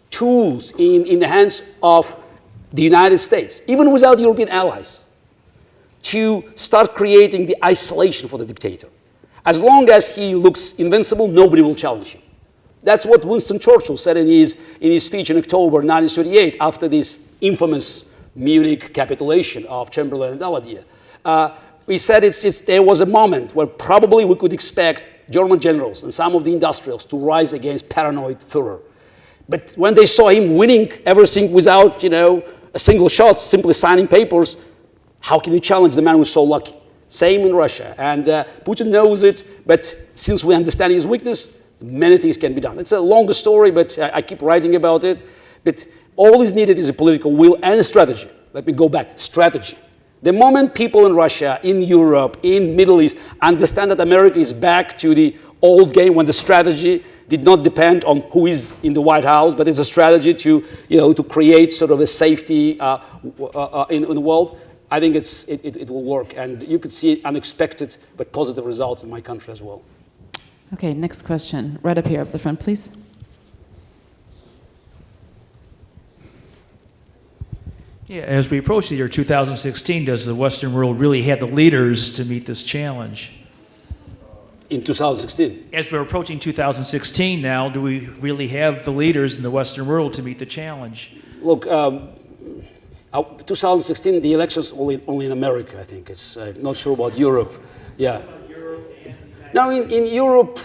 tools in the hands of the United States, even without European allies, to start creating the isolation for the dictator. As long as he looks invincible, nobody will challenge him. That's what Winston Churchill said in his speech in October 1938, after this infamous Munich capitulation of Chamberlain and Daladier. He said there was a moment where probably we could expect German generals and some of the industrials to rise against paranoid Führer. But when they saw him winning everything without, a single shot, simply signing papers, how can you challenge the man who's so lucky? Same in Russia. And Putin knows it, but since we understand his weakness, many things can be done. It's a longer story, but I keep writing about it. But all is needed is a political will and a strategy. Let me go back. Strategy. The moment people in Russia, in Europe, in Middle East understand that America is back to the old game when the strategy did not depend on who is in the White House, but it's a strategy to create sort of a safety in the world, I think it will work. And you could see unexpected but positive results in my country as well. Okay, next question. Right up here up the front, please. Yeah, as we approach the year 2016, does the Western world really have the leaders to meet this challenge? In 2016? As we're approaching 2016 now, do we really have the leaders in the Western world to meet the challenge? Look, 2016, the elections only in America, I think. It's not sure about Europe. Yeah. Now, in Europe,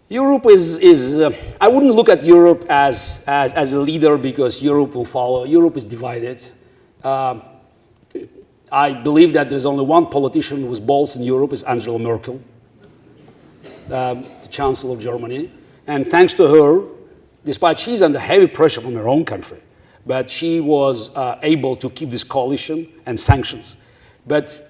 Europe is I wouldn't look at Europe as a leader because Europe will follow. Europe is divided. I believe that there's only one politician who's bold in Europe, is Angela Merkel, the Chancellor of Germany. And thanks to her, despite she's under heavy pressure from her own country, but she was able to keep this coalition and sanctions. But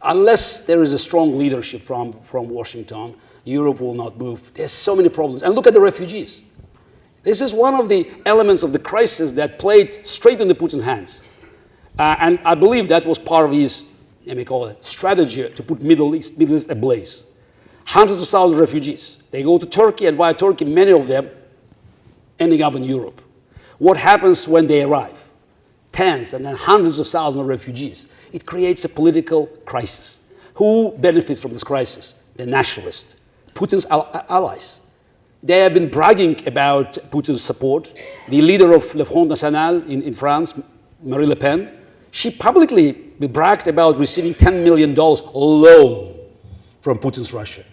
unless there is a strong leadership from Washington, Europe will not move. There's so many problems. And look at the refugees. This is one of the elements of the crisis that played straight into Putin's hands. And I believe that was part of his, let me call it, strategy to put Middle East ablaze. Hundreds of thousands of refugees. They go to Turkey, and via Turkey, many of them ending up in Europe. What happens when they arrive? Tens and then hundreds of thousands of refugees. It creates a political crisis. Who benefits from this crisis? The nationalists, Putin's allies. They have been bragging about Putin's support. The leader of Le Front National in France, Marine Le Pen, she publicly bragged about receiving $10 million alone from Putin's Russia.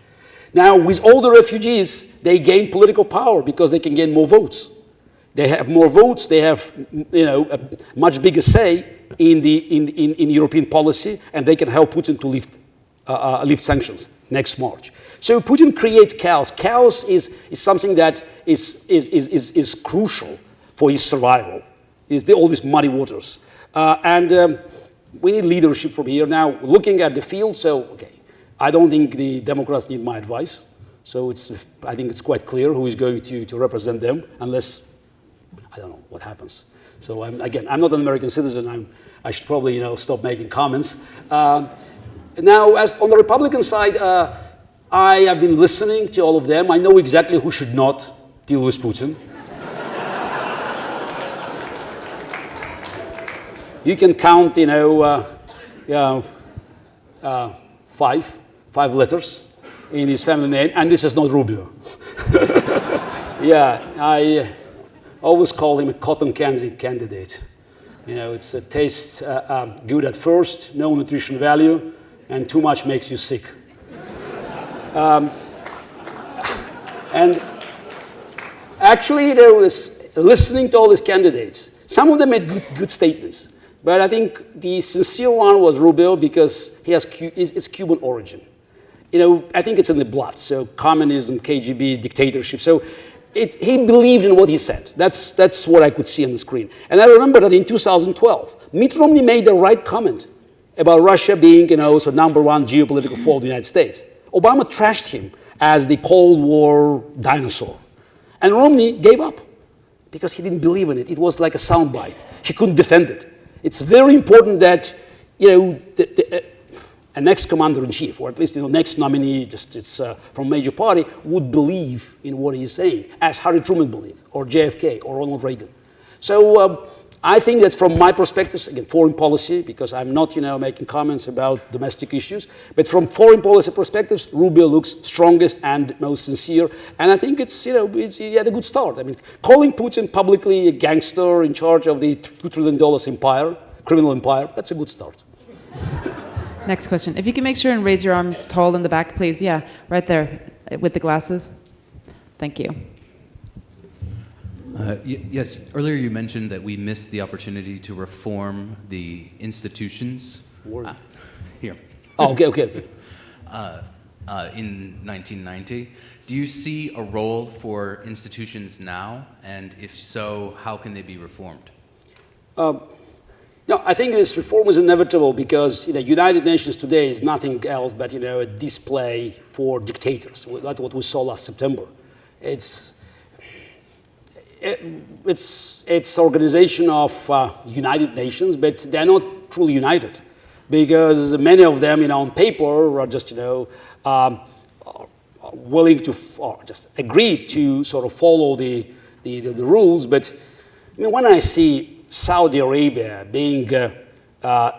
Now, with all the refugees, they gain political power because they can gain more votes. They have more votes. They have, a much bigger say in European policy, and they can help Putin to lift sanctions next March. So Putin creates chaos. Chaos is something that is crucial for his survival. All these muddy waters. And we need leadership from here. Now, looking at the field, I don't think the Democrats need my advice. So I think it's quite clear who is going to represent them, unless, I don't know what happens. So I'm not an American citizen. I should probably, stop making comments. Now, as on the Republican side, I have been listening to all of them. I know exactly who should not deal with Putin. You can count, five letters in his family name, and this is not Rubio. Yeah, I always call him a cotton candy candidate. You know, it's a taste good at first, no nutrition value, and too much makes you sick. And actually, there was listening to all these candidates. Some of them made good statements, but I think the sincere one was Rubio because he has it's Cuban origin. You know, I think it's in the blood. So communism, KGB, dictatorship. So he believed in what he said. That's what I could see on the screen. And I remember that in 2012, Mitt Romney made the right comment about Russia being, you know, so number one geopolitical foe of the United States. Obama trashed him as the Cold War dinosaur. And Romney gave up because he didn't believe in it. It was like a soundbite. He couldn't defend it. It's very important that, you know, a next commander-in-chief, or at least, you know, next nominee, from a major party, would believe in what he's saying, as Harry Truman believed, or JFK, or Ronald Reagan. So I think that from my perspective, again, foreign policy, because I'm not, you know, making comments about domestic issues, but from foreign policy perspectives, Rubio looks strongest and most sincere, and I think it's, you know, he had a good start. I mean, calling Putin publicly a gangster in charge of the $2 trillion empire, criminal empire, that's a good start. Next question. If you can make sure and raise your arms tall in the back, please. Yeah, right there with the glasses. Thank you. Yes, earlier you mentioned that we missed the opportunity to reform the institutions. Here. Oh, okay. In 1990. Do you see a role for institutions now? And if so, how can they be reformed? No, I think this reform is inevitable because, you know, United Nations today is nothing else but, you know, a display for dictators. That's what we saw last September. It's organization of United Nations, but they're not truly united because many of them, you know, on paper are just, you know, willing to or just agree to sort of follow the rules. But I mean, when I see Saudi Arabia being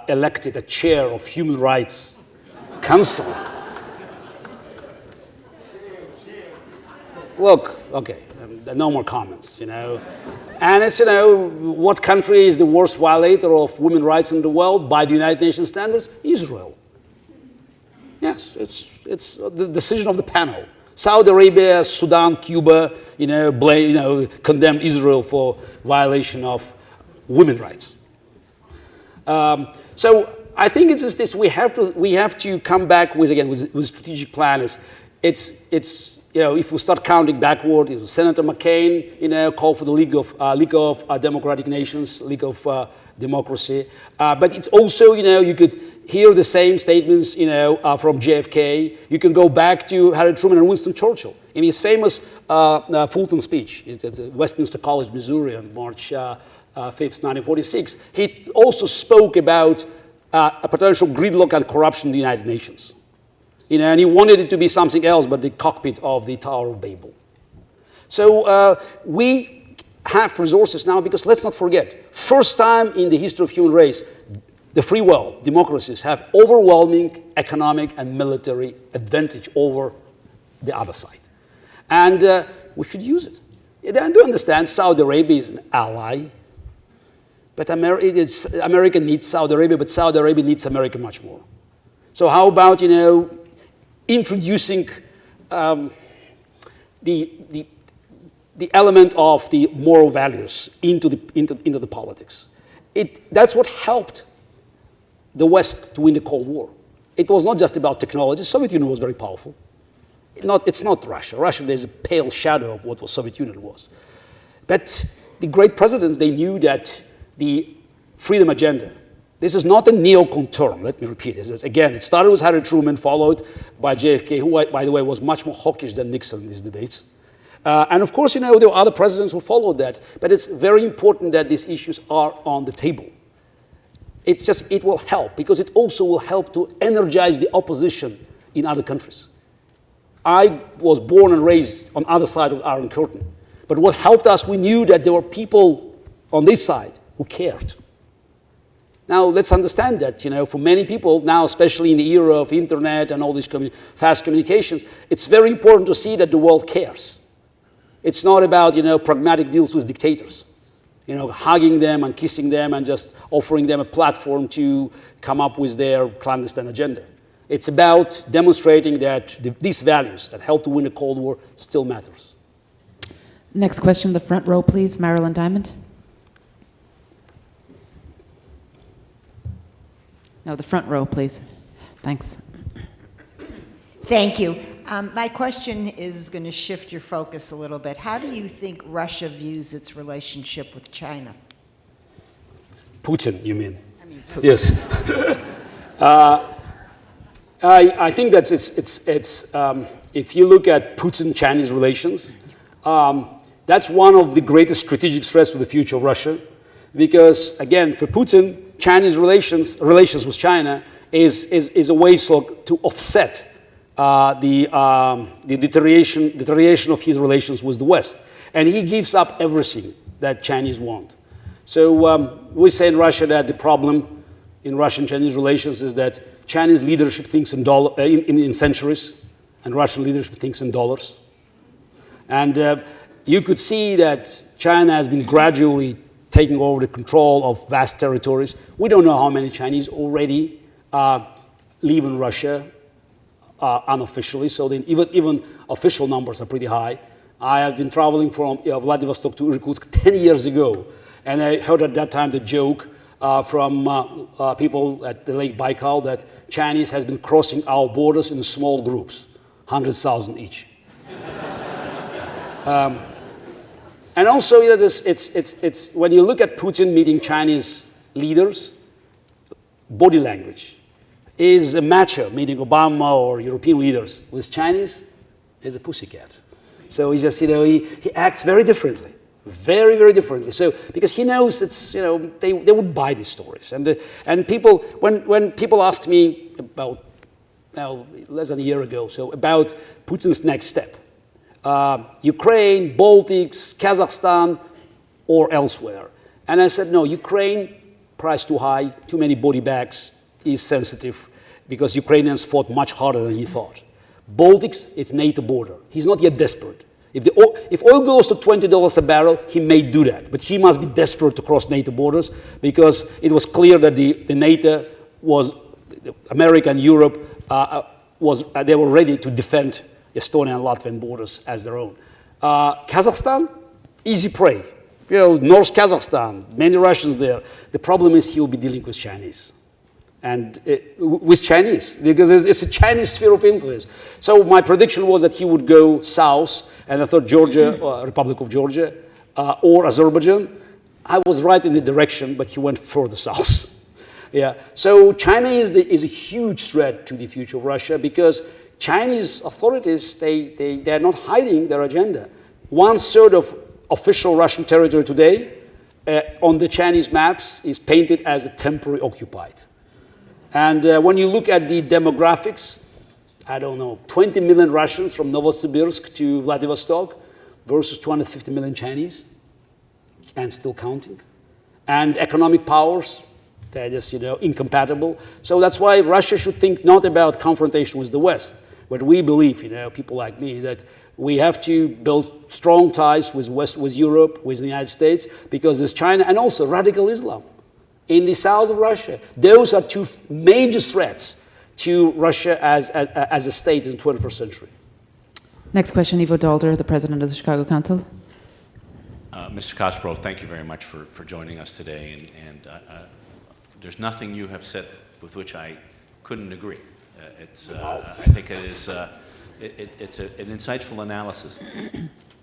elected a chair of Human Rights Council. Look, okay, no more comments, you know. And it's, you know, what country is the worst violator of women's rights in the world by the United Nations standards? Israel. Yes, it's the decision of the panel. Saudi Arabia, Sudan, Cuba, you know, condemn Israel for violation of women's rights. So I think it's just this: we have to come back with strategic plan. It's you know, if we start counting backward, if Senator McCain, you know, called for the League of Democratic Nations, League of Democracy, but it's also, you know, you could hear the same statements, you know, from JFK. You can go back to Harry Truman and Winston Churchill in his famous Fulton speech at Westminster College, Missouri, on March 5th, 1946, he also spoke about a potential gridlock and corruption in the United Nations. You know, and he wanted it to be something else but the cockpit of the Tower of Babel. So we have resources now because let's not forget, first time in the history of human race, the free world, democracies have overwhelming economic and military advantage over the other side. And we should use it. I do understand Saudi Arabia is an ally. But America needs Saudi Arabia, but Saudi Arabia needs America much more. So how about, you know, introducing the element of the moral values into the politics? That's what helped the West to win the Cold War. It was not just about technology. Soviet Union was very powerful. It's not Russia. Russia is a pale shadow of what the Soviet Union was. But the great presidents, they knew that the freedom agenda. This is not a neocon term, let me repeat it. Again, it started with Harry Truman, followed by JFK, who, by the way, was much more hawkish than Nixon in these debates. And of course, you know, there were other presidents who followed that, but it's very important that these issues are on the table. It will help, because it also will help to energize the opposition in other countries. I was born and raised on the other side of the Iron Curtain. But what helped us, we knew that there were people on this side who cared. Now, let's understand that, for many people now, especially in the era of internet and all these fast communications, it's very important to see that the world cares. It's not about, pragmatic deals with dictators, hugging them and kissing them and just offering them a platform to come up with their clandestine agenda. It's about demonstrating that these values that helped to win the Cold War still matters. Next question, the front row, please. Marilyn Diamond. No, the front row, please. Thanks. Thank you. My question is going to shift your focus a little bit. How do you think Russia views its relationship with China? Putin, you mean? I mean, Putin. Yes. I think that if you look at Putin-Chinese relations, that's one of the greatest strategic threats to the future of Russia. Because, again, for Putin, Chinese relations with China is a way to offset the deterioration of his relations with the West. And he gives up everything that Chinese want. So we say in Russia that the problem in Russian-Chinese relations is that Chinese leadership thinks in centuries, and Russian leadership thinks in dollars. And you could see that China has been gradually taking over the control of vast territories. We don't know how many Chinese already live in Russia unofficially, so then even official numbers are pretty high. I have been traveling from Vladivostok to Irkutsk 10 years ago, and I heard at that time the joke from people at the Lake Baikal that Chinese has been crossing our borders in small groups, 100,000 each. And also, it's when you look at Putin meeting Chinese leaders, body language is a macho meeting Obama or European leaders. With Chinese, is a pussycat. So he just, he acts very differently, very, very differently. So because he knows it's, they would buy these stories. And people, when people ask me about, less than a year ago, so about Putin's next step, Ukraine, Baltics, Kazakhstan, or elsewhere. And I said, no, Ukraine, price too high, too many body bags, is sensitive, because Ukrainians fought much harder than he thought. Baltics, it's NATO border. He's not yet desperate. If oil goes to $20 a barrel, he may do that. But he must be desperate to cross NATO borders, because it was clear that the NATO was, America and Europe, they were ready to defend Estonian and Latvian borders as their own. Kazakhstan, easy prey. North Kazakhstan, many Russians there. The problem is he will be dealing with Chinese. And with Chinese, because it's a Chinese sphere of influence. So my prediction was that he would go south, and I thought Georgia, Republic of Georgia, or Azerbaijan. I was right in the direction, but he went further south. Yeah. So China is a huge threat to the future of Russia, because Chinese authorities, they're not hiding their agenda. 1/3 of official Russian territory today on the Chinese maps is painted as a temporary occupied. And when you look at the demographics, I don't know, 20 million Russians from Novosibirsk to Vladivostok versus 250 million Chinese, and still counting. And economic powers, they're just, incompatible. So that's why Russia should think not about confrontation with the West, but we believe, people like me, that we have to build strong ties with Europe, with the United States, because there's China and also radical Islam in the south of Russia. Those are two major threats to Russia as a state in the 21st century. Next question, Ivo Dalder, the president of the Chicago Council. Mr. Kasparov, thank you very much for joining us today. And there's nothing you have said with which I couldn't agree. I think it's an insightful analysis.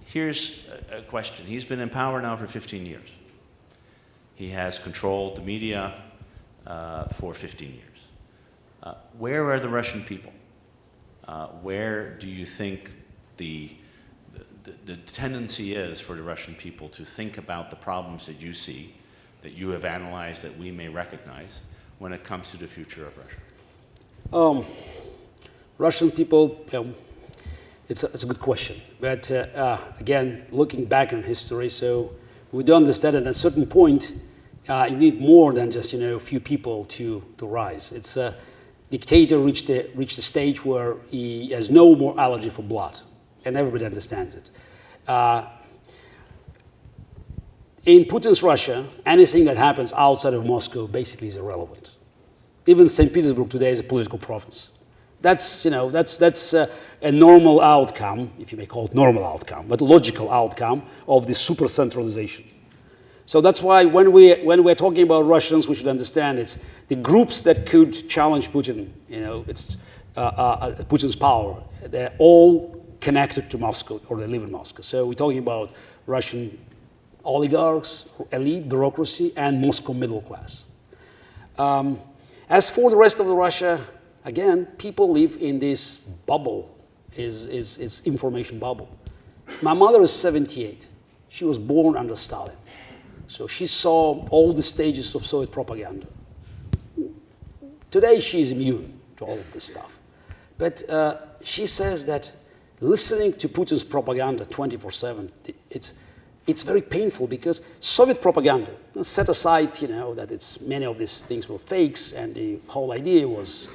Here's a question. He's been in power now for 15 years. He has controlled the media for 15 years. Where are the Russian people? Where do you think the tendency is for the Russian people to think about the problems that you see, that you have analyzed, that we may recognize, when it comes to the future of Russia? Russian people, it's a good question. But again, looking back in history, so we do understand that at a certain point, You need more than just a few people to rise. It's a dictator reached the stage where he has no more allergy for blood, and everybody understands it. In Putin's Russia, anything that happens outside of Moscow basically is irrelevant. Even St. Petersburg today is a political province. That's a normal outcome, if you may call it normal outcome, but logical outcome of the super centralization. So that's why when we're talking about Russians, we should understand it's the groups that could challenge Putin. It's Putin's power. They're all connected to Moscow, or they live in Moscow. So we're talking about Russian oligarchs, elite, bureaucracy, and Moscow middle class. As for the rest of Russia, again, people live in this bubble, is information bubble. My mother is 78. She was born under Stalin. So she saw all the stages of Soviet propaganda. Today she's immune to all of this stuff. But she says that listening to Putin's propaganda 24/7, it's very painful because Soviet propaganda, set aside that many of these things were fakes and the whole idea was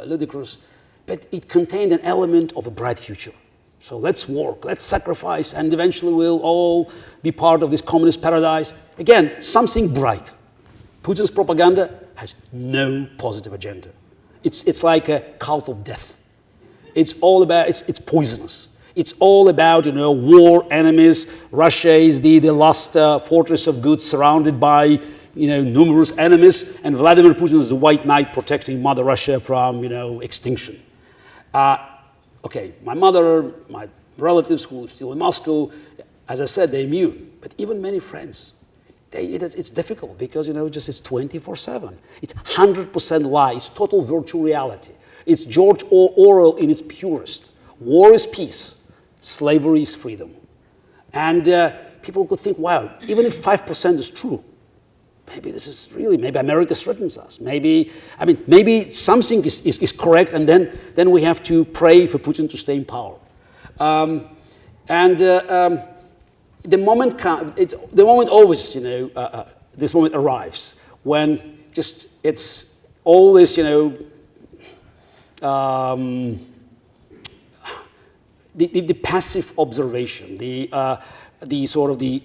ludicrous, but it contained an element of a bright future. So let's work, let's sacrifice, and eventually we'll all be part of this communist paradise. Again, something bright. Putin's propaganda has no positive agenda. It's like a cult of death. It's all about, it's poisonous. It's all about, war, enemies. Russia is the last fortress of good surrounded by, numerous enemies. And Vladimir Putin is the white knight protecting Mother Russia from, extinction. Okay, my mother, my relatives who are still in Moscow, as I said, they're immune. But even many friends, it's difficult because, it's 24/7. It's 100% lie. It's total virtual reality. It's George Orwell in its purest. War is peace. Slavery is freedom. And people could think, wow, even if 5% is true, maybe this is really, maybe America threatens us. Maybe something is correct, and then we have to pray for Putin to stay in power. The moment always, this moment arrives when it's all this, the passive observation, the sort of the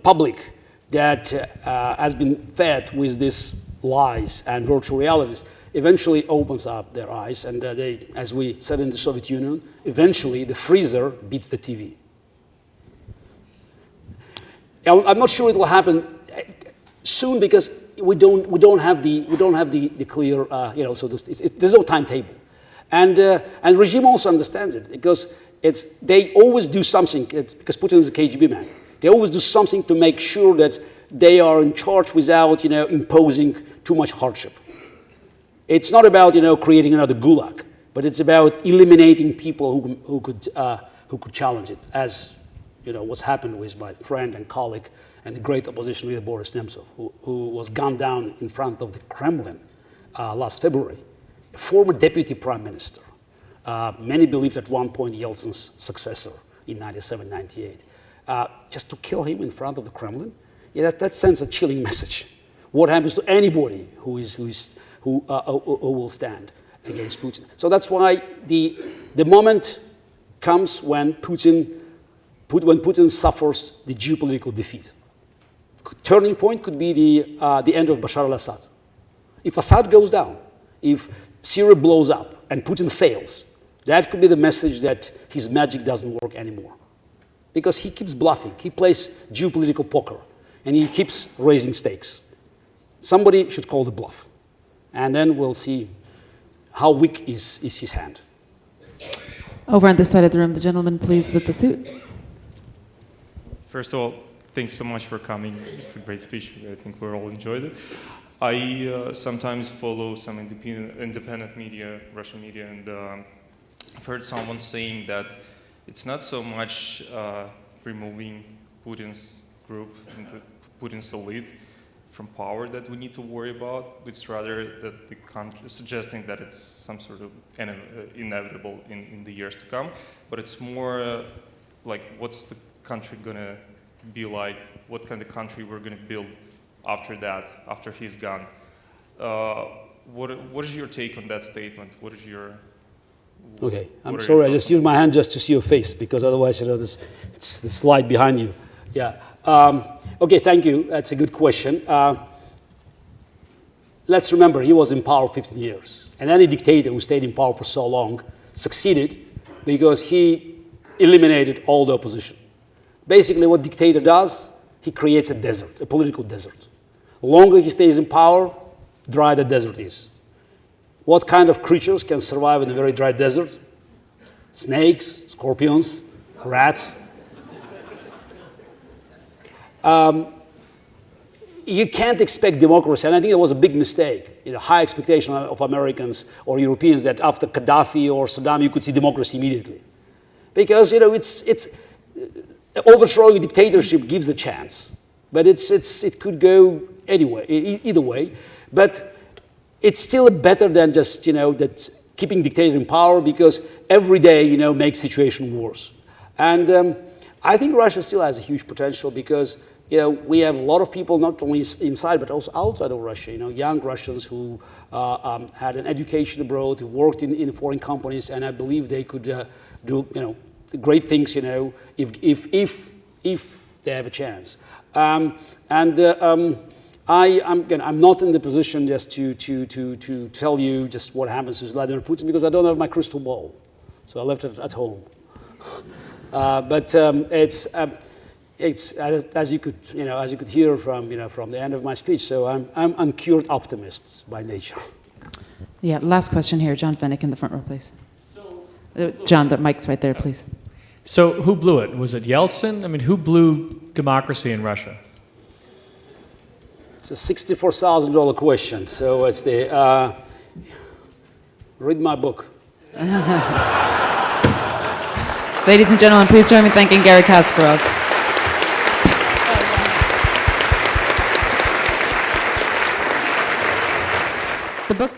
public that has been fed with these lies and virtual realities eventually opens up their eyes, and they, as we said in the Soviet Union, eventually the freezer beats the TV. I'm not sure it will happen soon because we don't have the clear so there's no timetable, and regime also understands it because they always do something. It's because Putin is a KGB man. They always do something to make sure that they are in charge without imposing too much hardship. It's not about creating another gulag, but it's about eliminating people who could challenge it, as what's happened with my friend and colleague and the great opposition leader Boris Nemtsov, who was gunned down in front of the Kremlin last February, a former deputy prime minister. Many believed at one point Yeltsin's successor in 97, 98. Just to kill him in front of the Kremlin, that sends a chilling message. What happens to anybody who will stand against Putin? So that's why the moment comes when Putin suffers the geopolitical defeat. Turning point could be the end of Bashar al-Assad. If Assad goes down, if Syria blows up and Putin fails, that could be the message that his magic doesn't work anymore. Because he keeps bluffing, he plays geopolitical poker, and he keeps raising stakes. Somebody should call the bluff, and then we'll see how weak is his hand. Over on this side of the room, the gentleman, please, with the suit. First of all, thanks so much for coming. It's a great speech. I think we all enjoyed it. I sometimes follow some independent media, Russian media, and I've heard someone saying that it's not so much removing Putin's group and Putin's elite from power that we need to worry about. It's rather that the country suggesting that it's some sort of inevitable in the years to come. But it's more like, what's the country gonna be like, what kind of country we're going to build after that, after he's gone. What is your take on that statement? What is your... Okay, I'm what are sorry, your I just thoughts? used my hand just to see your face, because otherwise, it's the slide behind you. Yeah. Okay, thank you. That's a good question. Let's remember, he was in power 15 years. And any dictator who stayed in power for so long succeeded because he eliminated all the opposition. Basically, what dictator does, he creates a desert, a political desert. The longer he stays in power, dry the desert is. What kind of creatures can survive in a very dry desert? Snakes, scorpions, rats. You can't expect democracy, and I think it was a big mistake. High expectation of Americans or Europeans that after Gaddafi or Saddam you could see democracy immediately, because overthrowing a dictatorship gives a chance, but it could go anyway, either way. But it's still better than just that keeping dictator in power, because every day makes situation worse. And I think Russia still has a huge potential, because we have a lot of people not only inside but also outside of Russia. Young Russians who had an education abroad, who worked in foreign companies, and I believe they could do great things. If they have a chance. I'm not in the position just to tell you just what happens with Vladimir Putin, because I don't have my crystal ball, so I left it at home. It's as you could hear from the end of my speech. So I'm uncured optimist by nature. Yeah, last question here. John Fennick in the front row, please. John, the mic's right there, please. So who blew it? Was it Yeltsin? I mean, who blew democracy in Russia? It's a $64,000 question. So it's the read my book. Ladies and gentlemen, please join me in thanking Garry Kasparov. The book